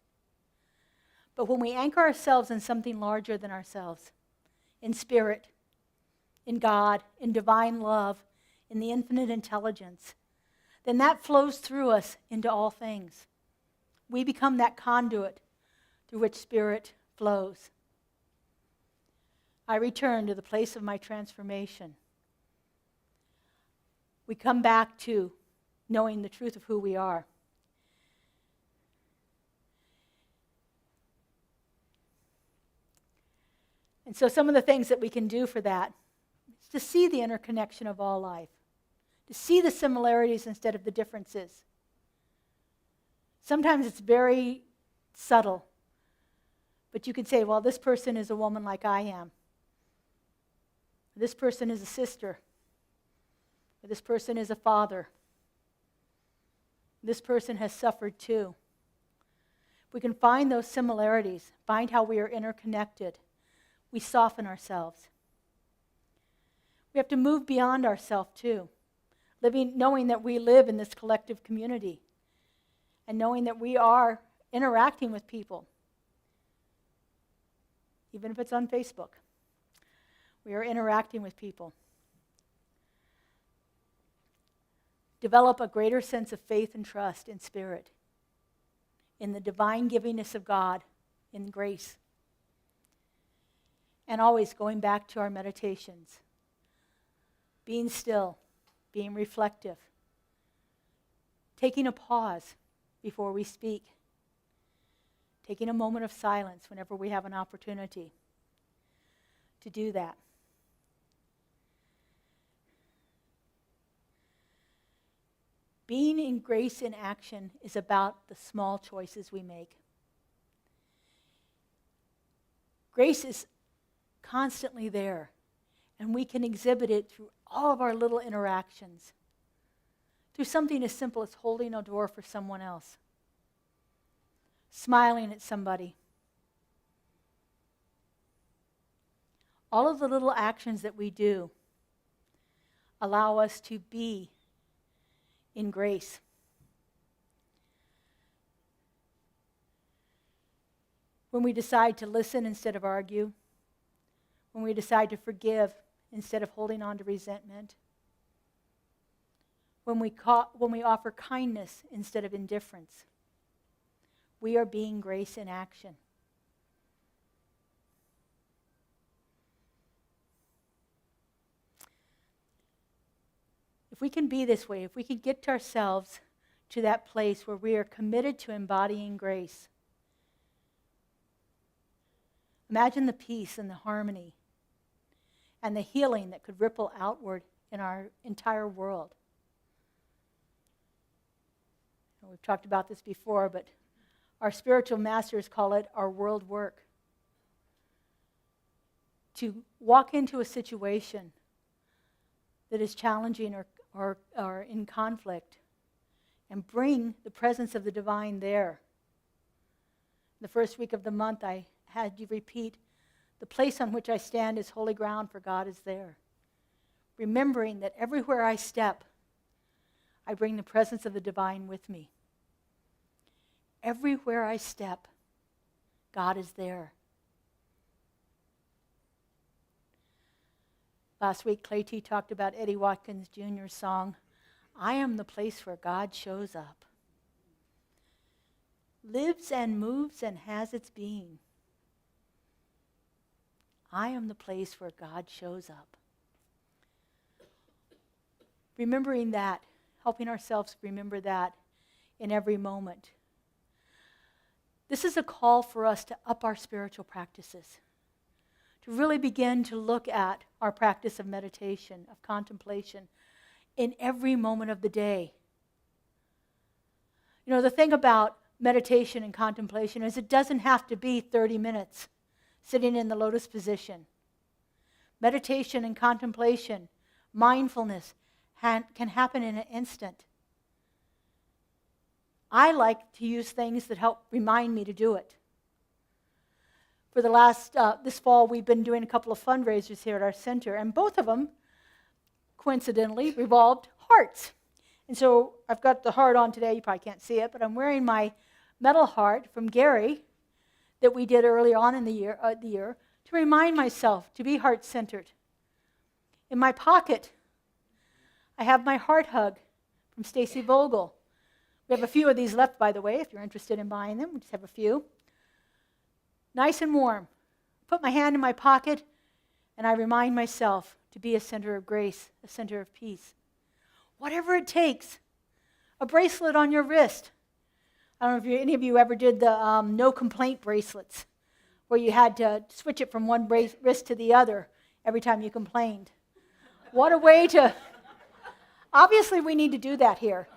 But when we anchor ourselves in something larger than ourselves, in spirit, in God, in divine love, in the infinite intelligence, then that flows through us into all things. We become that conduit through which spirit flows. I return to the place of my transformation. We come back to knowing the truth of who we are. And so some of the things that we can do for that is to see the interconnection of all life, to see the similarities instead of the differences. Sometimes it's very subtle, but you can say, well, this person is a woman like I am. This person is a sister. This person is a father. This person has suffered too. If we can find those similarities, find how we are interconnected, we soften ourselves. We have to move beyond ourselves too, knowing that we live in this collective community and knowing that we are interacting with people, even if it's on Facebook. We are interacting with people. Develop a greater sense of faith and trust in spirit, in the divine givingness of God, in grace. And always going back to our meditations, being still, being reflective, taking a pause before we speak, taking a moment of silence whenever we have an opportunity to do that. Being in grace in action is about the small choices we make. Grace is constantly there, and we can exhibit it through all of our little interactions, through something as simple as holding a door for someone else, smiling at somebody. All of the little actions that we do allow us to be in grace. When we decide to listen instead of argue, when we decide to forgive instead of holding on to resentment, when we offer kindness instead of indifference, we are being grace in action. If we can be this way, if we can get ourselves to that place where we are committed to embodying grace, imagine the peace and the harmony and the healing that could ripple outward in our entire world. We've talked about this before, but our spiritual masters call it our world work. To walk into a situation that is challenging or in conflict and bring the presence of the divine there. The first week of the month, I had you repeat, the place on which I stand is holy ground, for God is there. Remembering that everywhere I step, I bring the presence of the divine with me. Everywhere I step, God is there. Last week, Clay T. talked about Eddie Watkins Jr.'s song, I am the place where God shows up. Lives and moves and has its being. I am the place where God shows up. Remembering that, helping ourselves remember that in every moment. This is a call for us to up our spiritual practices, to really begin to look at our practice of meditation, of contemplation, in every moment of the day. You know, the thing about meditation and contemplation is it doesn't have to be 30 minutes sitting in the lotus position. Meditation and contemplation, mindfulness, can happen in an instant. I like to use things that help remind me to do it. For the last, this fall, we've been doing a couple of fundraisers here at our center, and both of them, coincidentally, revolved hearts. And so I've got the heart on today. You probably can't see it, but I'm wearing my metal heart from Gary that we did early on in the year to remind myself to be heart-centered. In my pocket, I have my heart hug from Stacy Vogel. We have a few of these left, by the way, if you're interested in buying them. We just have a few. Nice and warm. Put my hand in my pocket, and I remind myself to be a center of grace, a center of peace. Whatever it takes. A bracelet on your wrist. I don't know if any of you ever did the no complaint bracelets, where you had to switch it from one wrist to the other every time you complained. What a way to... Obviously, we need to do that here.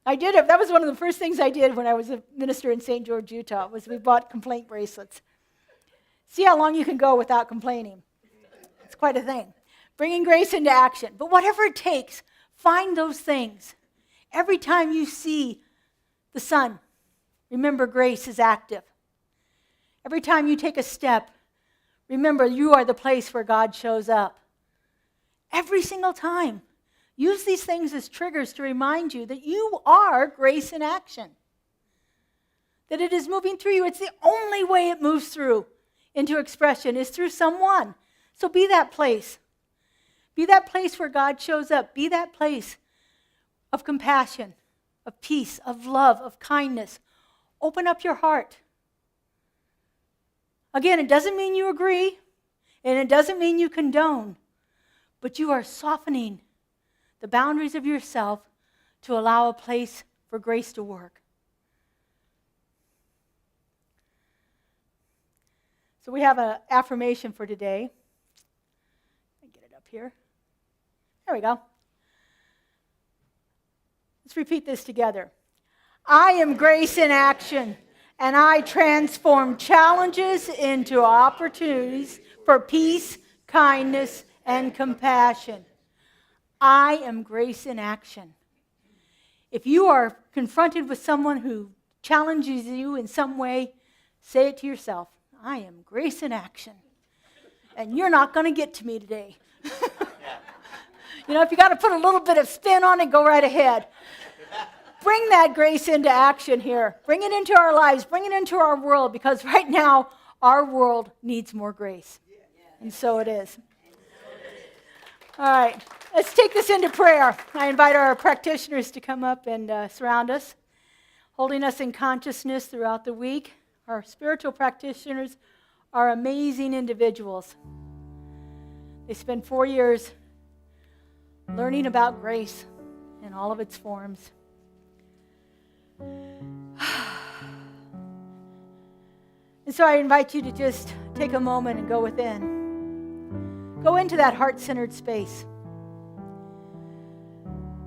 I did it. That was one of the first things I did when I was a minister in St. George, Utah, was we bought complaint bracelets. See how long you can go without complaining. It's quite a thing. Bringing grace into action. But whatever it takes, find those things. Every time you see the sun, remember grace is active. Every time you take a step, remember you are the place where God shows up. Every single time. Use these things as triggers to remind you that you are grace in action. That it is moving through you. It's the only way it moves through into expression is through someone. So be that place. Be that place where God shows up. Be that place of compassion, of peace, of love, of kindness. Open up your heart. Again, it doesn't mean you agree, and it doesn't mean you condone, but you are softening the boundaries of yourself to allow a place for grace to work. So we have an affirmation for today. Let me get it up here. There we go. Let's repeat this together. I am grace in action, and I transform challenges into opportunities for peace, kindness, and compassion. I am grace in action. If you are confronted with someone who challenges you in some way, say it to yourself. I am grace in action. And you're not going to get to me today. You know, if you got to put a little bit of spin on it, go right ahead. Bring that grace into action here. Bring it into our lives. Bring it into our world, because right now, our world needs more grace. And so it is. All right, let's take this into prayer. I invite our practitioners to come up and surround us, holding us in consciousness throughout the week. Our spiritual practitioners are amazing individuals. They spend 4 years learning about grace in all of its forms. And so I invite you to just take a moment and go within. Go into that heart-centered space.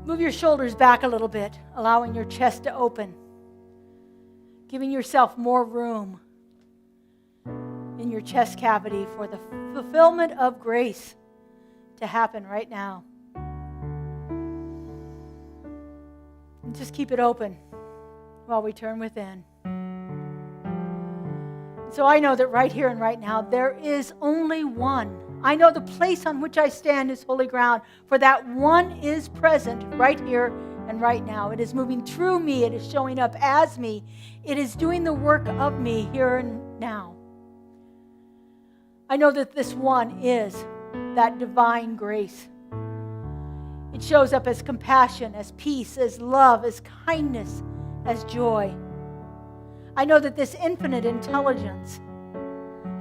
Move your shoulders back a little bit, allowing your chest to open, giving yourself more room in your chest cavity for the fulfillment of grace to happen right now. And just keep it open while we turn within. So I know that right here and right now, there is only one. I know the place on which I stand is holy ground, for that one is present right here and right now. It is moving through me. It is showing up as me. It is doing the work of me here and now. I know that this one is that divine grace. It shows up as compassion, as peace, as love, as kindness, as joy. I know that this infinite intelligence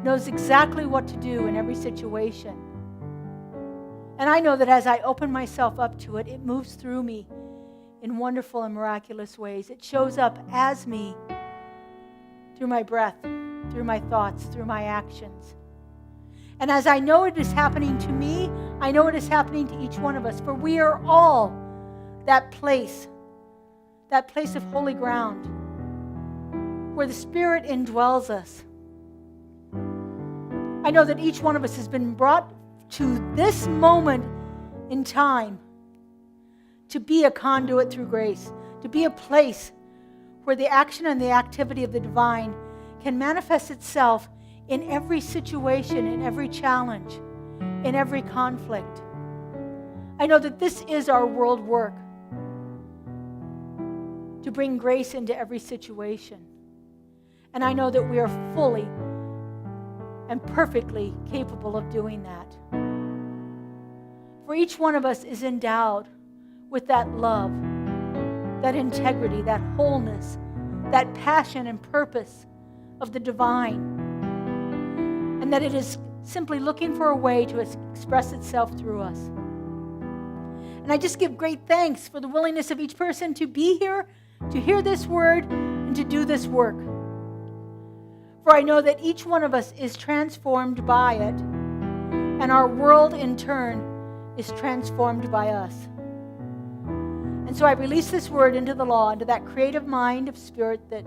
knows exactly what to do in every situation. And I know that as I open myself up to it, it moves through me in wonderful and miraculous ways. It shows up as me through my breath, through my thoughts, through my actions. And as I know it is happening to me, I know it is happening to each one of us, for we are all that place of holy ground where the Spirit indwells us. I know that each one of us has been brought to this moment in time to be a conduit through grace, to be a place where the action and the activity of the divine can manifest itself in every situation, in every challenge, in every conflict. I know that this is our world work, to bring grace into every situation. And I know that we are fully and perfectly capable of doing that. For each one of us is endowed with that love, that integrity, that wholeness, that passion and purpose of the divine. And that it is simply looking for a way to express itself through us. And I just give great thanks for the willingness of each person to be here, to hear this word, and to do this work. For I know that each one of us is transformed by it, and our world in turn is transformed by us. And so I release this word into the law, into that creative mind of spirit that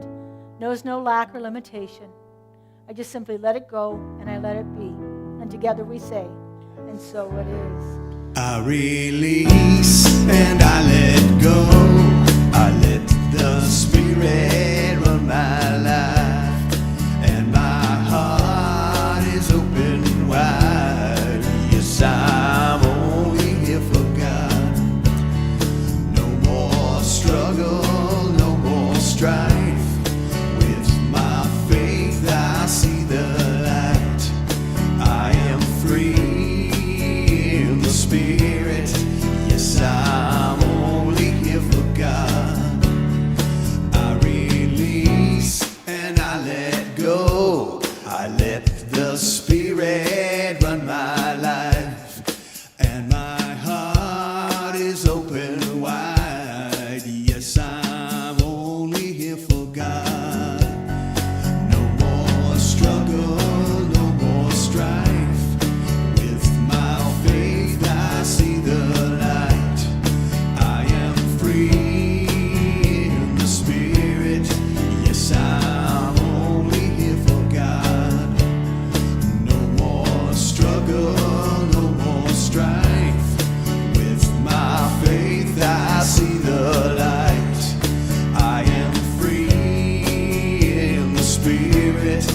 knows no lack or limitation. I just simply let it go, and I let it be. And together we say, and so it is. I release and I let go. I let the Spirit run my life, and my heart is open wide. Yes, I'm only here for God. No more struggle, no more strife. With my faith I see the light. I am free in the Spirit. Yes, I'm only here for God. I release and I let go. I let the Spirit run my life, and my heart is open wide. Yes, I'm only here for God. No more struggle, no more strife. With my faith I see the light. I am free in the Spirit. Yes, I'm only here for God. No more struggle, no more strife. With my faith I see the light. I am free in the Spirit.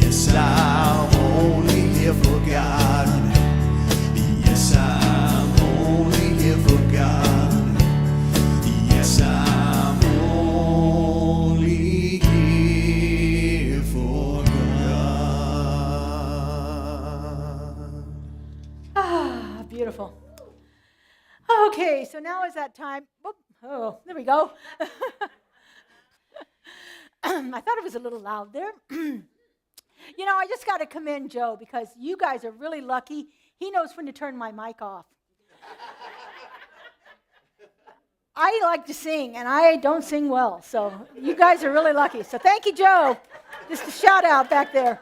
Yes, I'm only here for God. Yes, I'm only here for God. Yes, I'm only here for God. Ah, beautiful. Okay, so now is that time. Whoop, oh, there we go. I thought it was a little loud there. You know, I just got to commend Joe, because you guys are really lucky. He knows when to turn my mic off. I like to sing, and I don't sing well, so you guys are really lucky. So thank you, Joe. Just a shout out back there.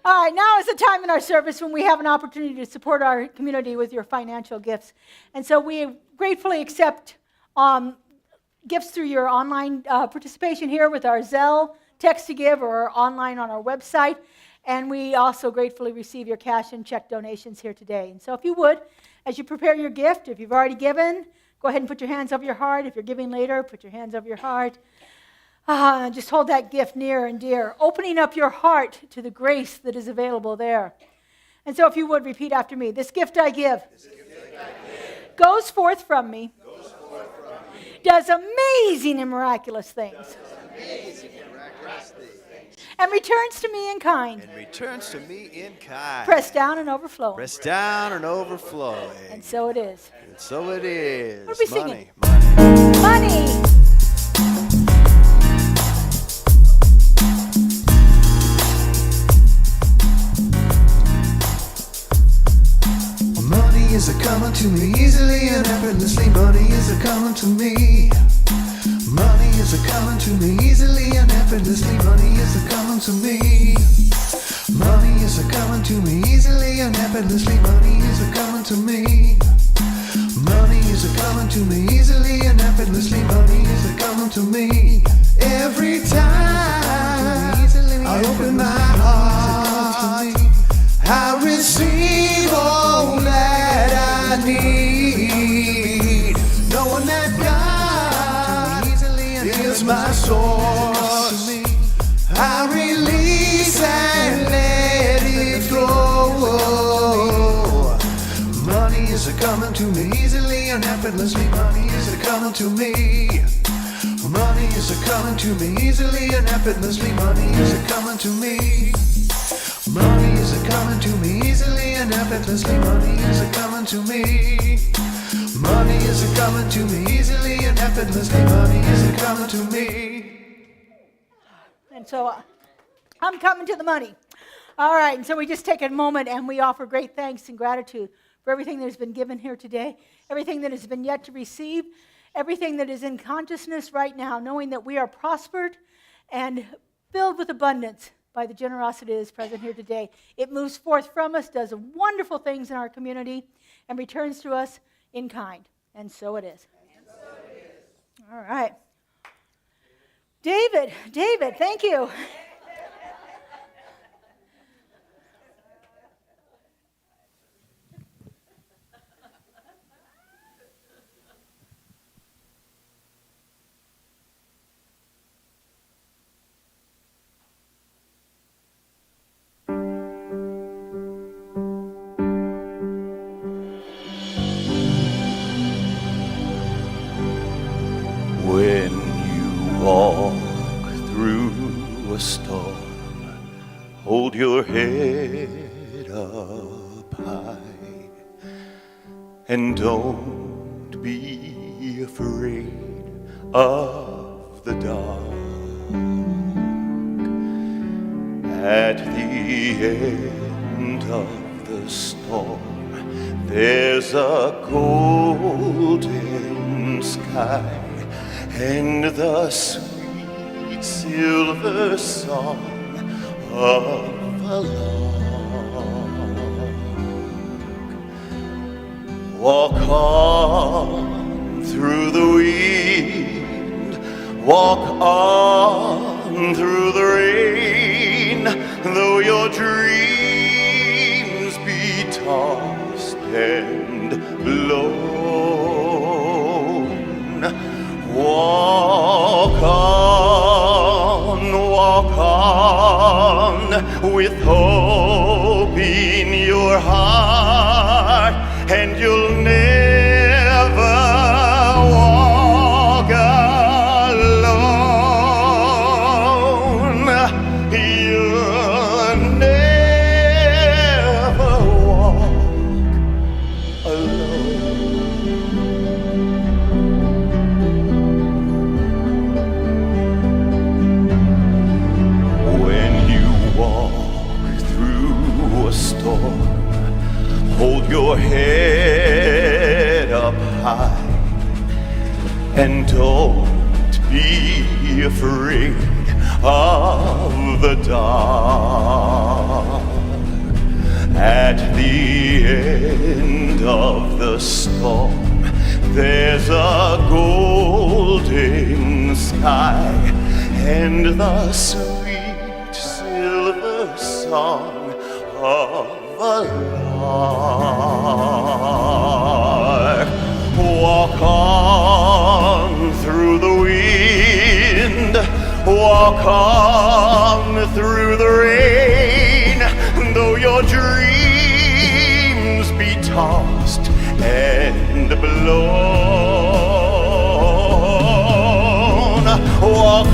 All right, now is the time in our service when we have an opportunity to support our community with your financial gifts. And so we gratefully accept gifts through your online participation here with our Zelle, text to give, or online on our website. And we also gratefully receive your cash and check donations here today. And so if you would, as you prepare your gift, if you've already given, go ahead and put your hands over your heart. If you're giving later, put your hands over your heart. Just hold that gift near and dear, opening up your heart to the grace that is available there. And so if you would, repeat after me. This gift I give, goes forth from me, does amazing and miraculous things, and returns to me in kind, pressed down and overflowing. Pressed down and overflowing. And so it is. And so it is. What are we singing? Money. Money. Money is a coming to me easily and effortlessly. Money is a coming to me. Money is a coming to me easily and effortlessly. Money is a coming to me. Money is a coming to me easily and effortlessly. Money is a coming to me. Money is a coming to me easily and effortlessly. Money is a coming to me. Every time I open my heart, I receive all that I need, knowing that God source. I release and let it go. Money is coming to me easily and effortlessly. Money is coming to me. Money is coming to me easily and effortlessly. Money is coming to me. Money is coming to me easily and effortlessly. Money is coming to me. Money is coming to me easily and effortlessly. Money is coming to me. And so I'm coming to the money. All right, and so we just take a moment and we offer great thanks and gratitude for everything that has been given here today, everything that has been yet to receive, everything that is in consciousness right now, knowing that we are prospered and filled with abundance by the generosity that is present here today. It moves forth from us, does wonderful things in our community, and returns to us in kind. And so it is. All right. David, thank you. When you walk through a storm, hold your head up high and don't be afraid of the dark. At the end of the storm, there's a golden sky and the sweet silver song of a lark. Walk on through the wind, walk on through the rain, though your dreams be tossed and blown. Walk on with hope in your heart, and you'll never walk alone. You'll never walk alone. Hold your head up high and don't be afraid of the dark. At the end of the storm, there's a golden sky and the sweet silver song of a lark. Walk on through the wind, walk on through the rain, though your dreams be tossed and blown. Walk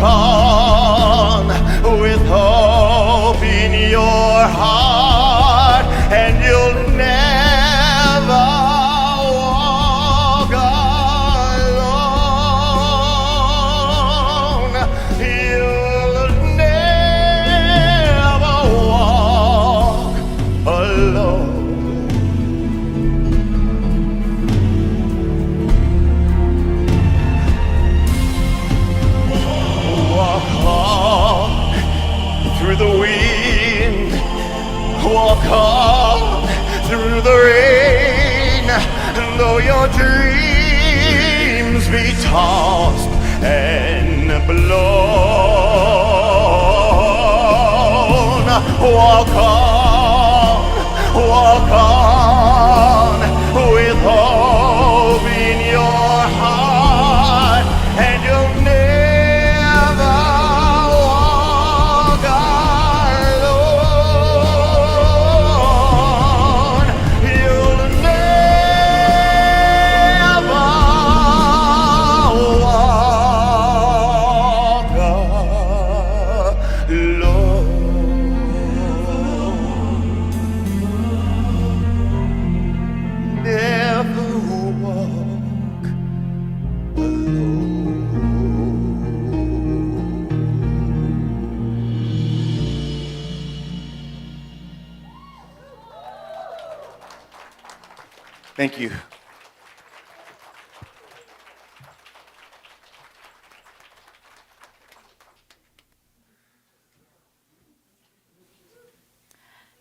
on with hope in your heart, and you'll never walk alone. You'll never walk alone. Walk on through the wind, walk on through the rain, and though your dreams be tossed and blown, walk on with hope in your heart, Thank you.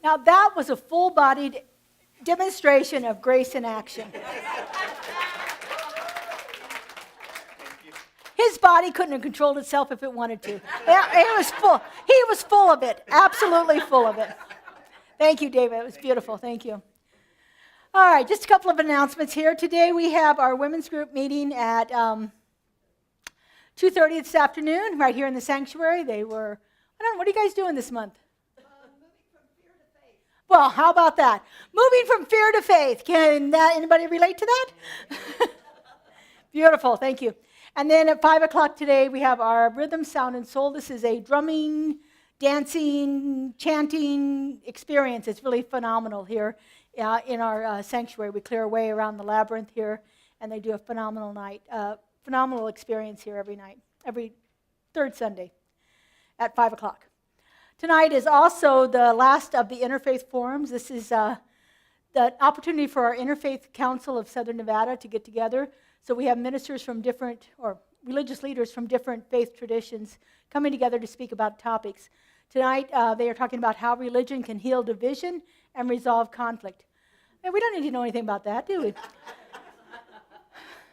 Now that was a full-bodied demonstration of grace in action. His body couldn't have controlled itself if it wanted to. It was full. He was full of it, absolutely full of it. Thank you, David. It was beautiful. Thank you. All right, just a couple of announcements here. Today we have our women's group meeting at 2:30 this afternoon, right here in the sanctuary. I don't know, what are you guys doing this month? Well, how about that? Moving from fear to faith. Can anybody relate to that? Beautiful, thank you. And then at 5 o'clock today, we have our Rhythm, Sound, and Soul. This is a drumming, dancing, chanting experience. It's really phenomenal here in our sanctuary. We clear away around the labyrinth here, and they do a phenomenal experience here every night, every third Sunday at 5 o'clock. Tonight is also the last of the Interfaith Forums. This is the opportunity for our Interfaith Council of Southern Nevada to get together. So we have ministers from or religious leaders from different faith traditions coming together to speak about topics. Tonight, they are talking about how religion can heal division and resolve conflict. And we don't need to know anything about that, do we?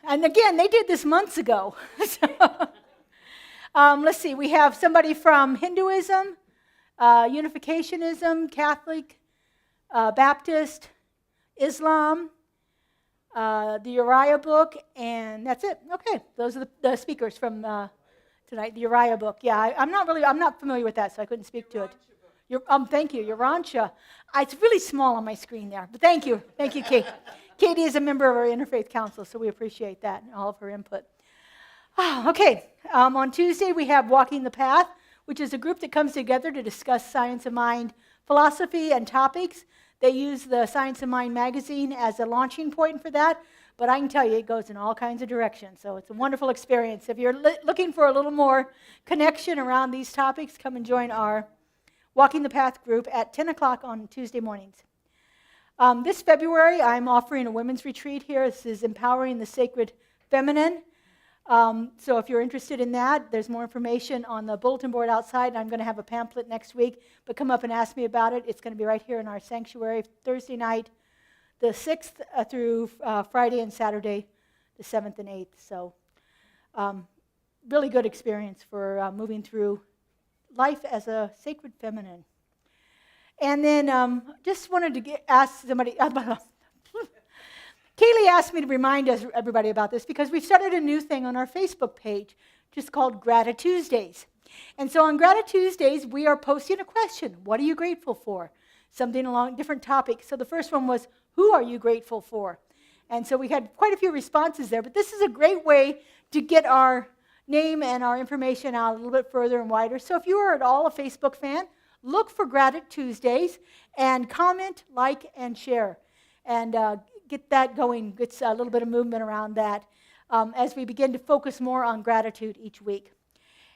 And again, they did this months ago. Let's see, we have somebody from Hinduism, Unificationism, Catholic, Baptist, Islam, the Uriah book, and that's it. Okay, those are the speakers from tonight. The Uriah book. Yeah, I'm not familiar with that, so I couldn't speak to it. Thank you, Urantia. It's really small on my screen there, but thank you, Kate. Katie is a member of our Interfaith Council, so we appreciate that and all of her input. Okay, on Tuesday we have Walking the Path, which is a group that comes together to discuss science of mind, philosophy, and topics. They use the Science of Mind magazine as a launching point for that, but I can tell you it goes in all kinds of directions, so it's a wonderful experience. If you're looking for a little more connection around these topics, come and join our Walking the Path group at 10 o'clock on Tuesday mornings. This February, I'm offering a women's retreat here. This is Empowering the Sacred Feminine. So if you're interested in that, there's more information on the bulletin board outside, and I'm going to have a pamphlet next week, but come up and ask me about it. It's going to be right here in our sanctuary, Thursday night, the 6th through Friday and Saturday, the 7th and 8th. So really good experience for moving through life as a sacred feminine. And then just wanted to ask somebody, Kaylee asked me to remind everybody about this because we've started a new thing on our Facebook page just called Gratituesdays. And so on Gratituesdays, we are posting a question. What are you grateful for? Something along different topics. So the first one was, who are you grateful for? And so we had quite a few responses there. But this is a great way to get our name and our information out a little bit further and wider. So if you are at all a Facebook fan, look for Gratituesdays and comment, like, and share. And get that going, get a little bit of movement around that as we begin to focus more on gratitude each week.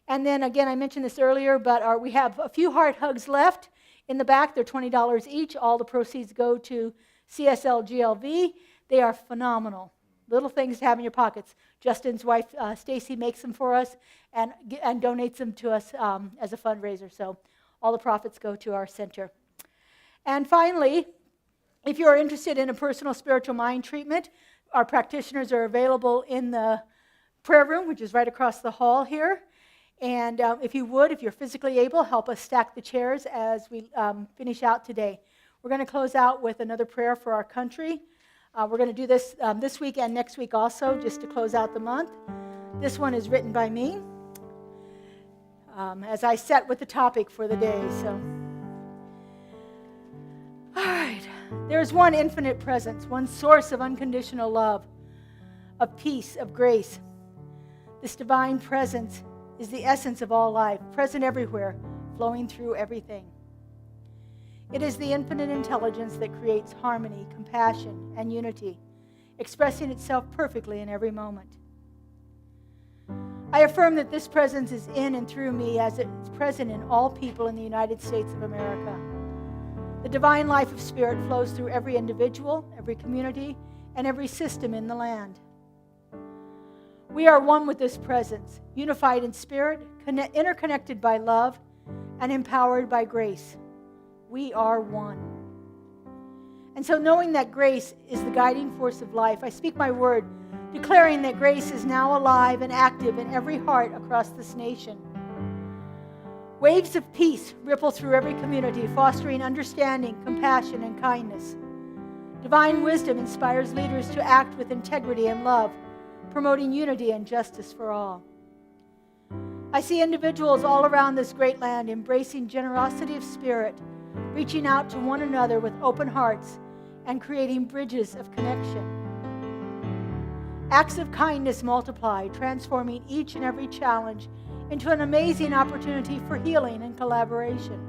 And then again, I mentioned this earlier, but we have a few heart hugs left in the back. They're $20 each. All the proceeds go to CSLGLV. They are phenomenal. Little things to have in your pockets. Justin's wife, Stacy, makes them for us and donates them to us as a fundraiser. So all the profits go to our center. And finally, if you're interested in a personal spiritual mind treatment, our practitioners are available in the prayer room, which is right across the hall here. And if you're physically able, help us stack the chairs as we finish out today. We're going to close out with another prayer for our country. We're going to do this this week and next week also, just to close out the month. This one is written by me as I set with the topic for the day. So, all right. There is one infinite presence, one source of unconditional love, of peace, of grace. This divine presence is the essence of all life, present everywhere, flowing through everything. It is the infinite intelligence that creates harmony, compassion, and unity, expressing itself perfectly in every moment. I affirm that this presence is in and through me as it is present in all people in the United States of America. The divine life of spirit flows through every individual, every community, and every system in the land. We are one with this presence, unified in spirit, interconnected by love, and empowered by grace. We are one. And so, knowing that grace is the guiding force of life, I speak my word, declaring that grace is now alive and active in every heart across this nation. Waves of peace ripple through every community, fostering understanding, compassion, and kindness. Divine wisdom inspires leaders to act with integrity and love, promoting unity and justice for all. I see individuals all around this great land embracing generosity of spirit, reaching out to one another with open hearts, and creating bridges of connection. Acts of kindness multiply, transforming each and every challenge into an amazing opportunity for healing and collaboration.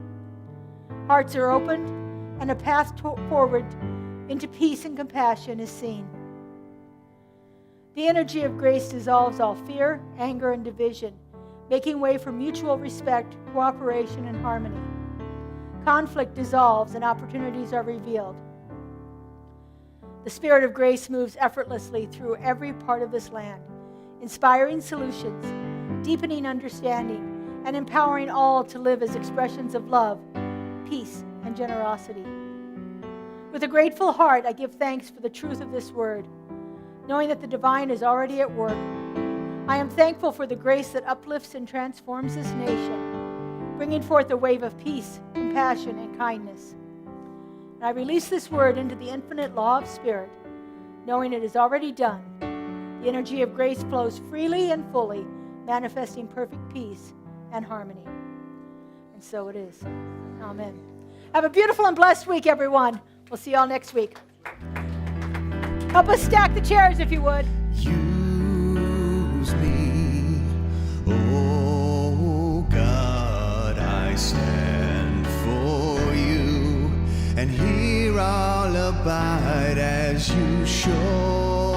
Hearts are opened, and a path forward into peace and compassion is seen. The energy of grace dissolves all fear, anger, and division, making way for mutual respect, cooperation, and harmony. Conflict dissolves and opportunities are revealed. The Spirit of grace moves effortlessly through every part of this land, inspiring solutions, deepening understanding, and empowering all to live as expressions of love, peace, and generosity. With a grateful heart, I give thanks for the truth of this word, knowing that the divine is already at work. I am thankful for the grace that uplifts and transforms this nation, bringing forth a wave of peace, compassion, and kindness. And I release this word into the infinite law of spirit, knowing it is already done. The energy of grace flows freely and fully, manifesting perfect peace and harmony. And so it is. Amen. Have a beautiful and blessed week, everyone. We'll see you all next week. Help us stack the chairs, if you would. Use me, oh God, I stand for you, and here I'll abide as you show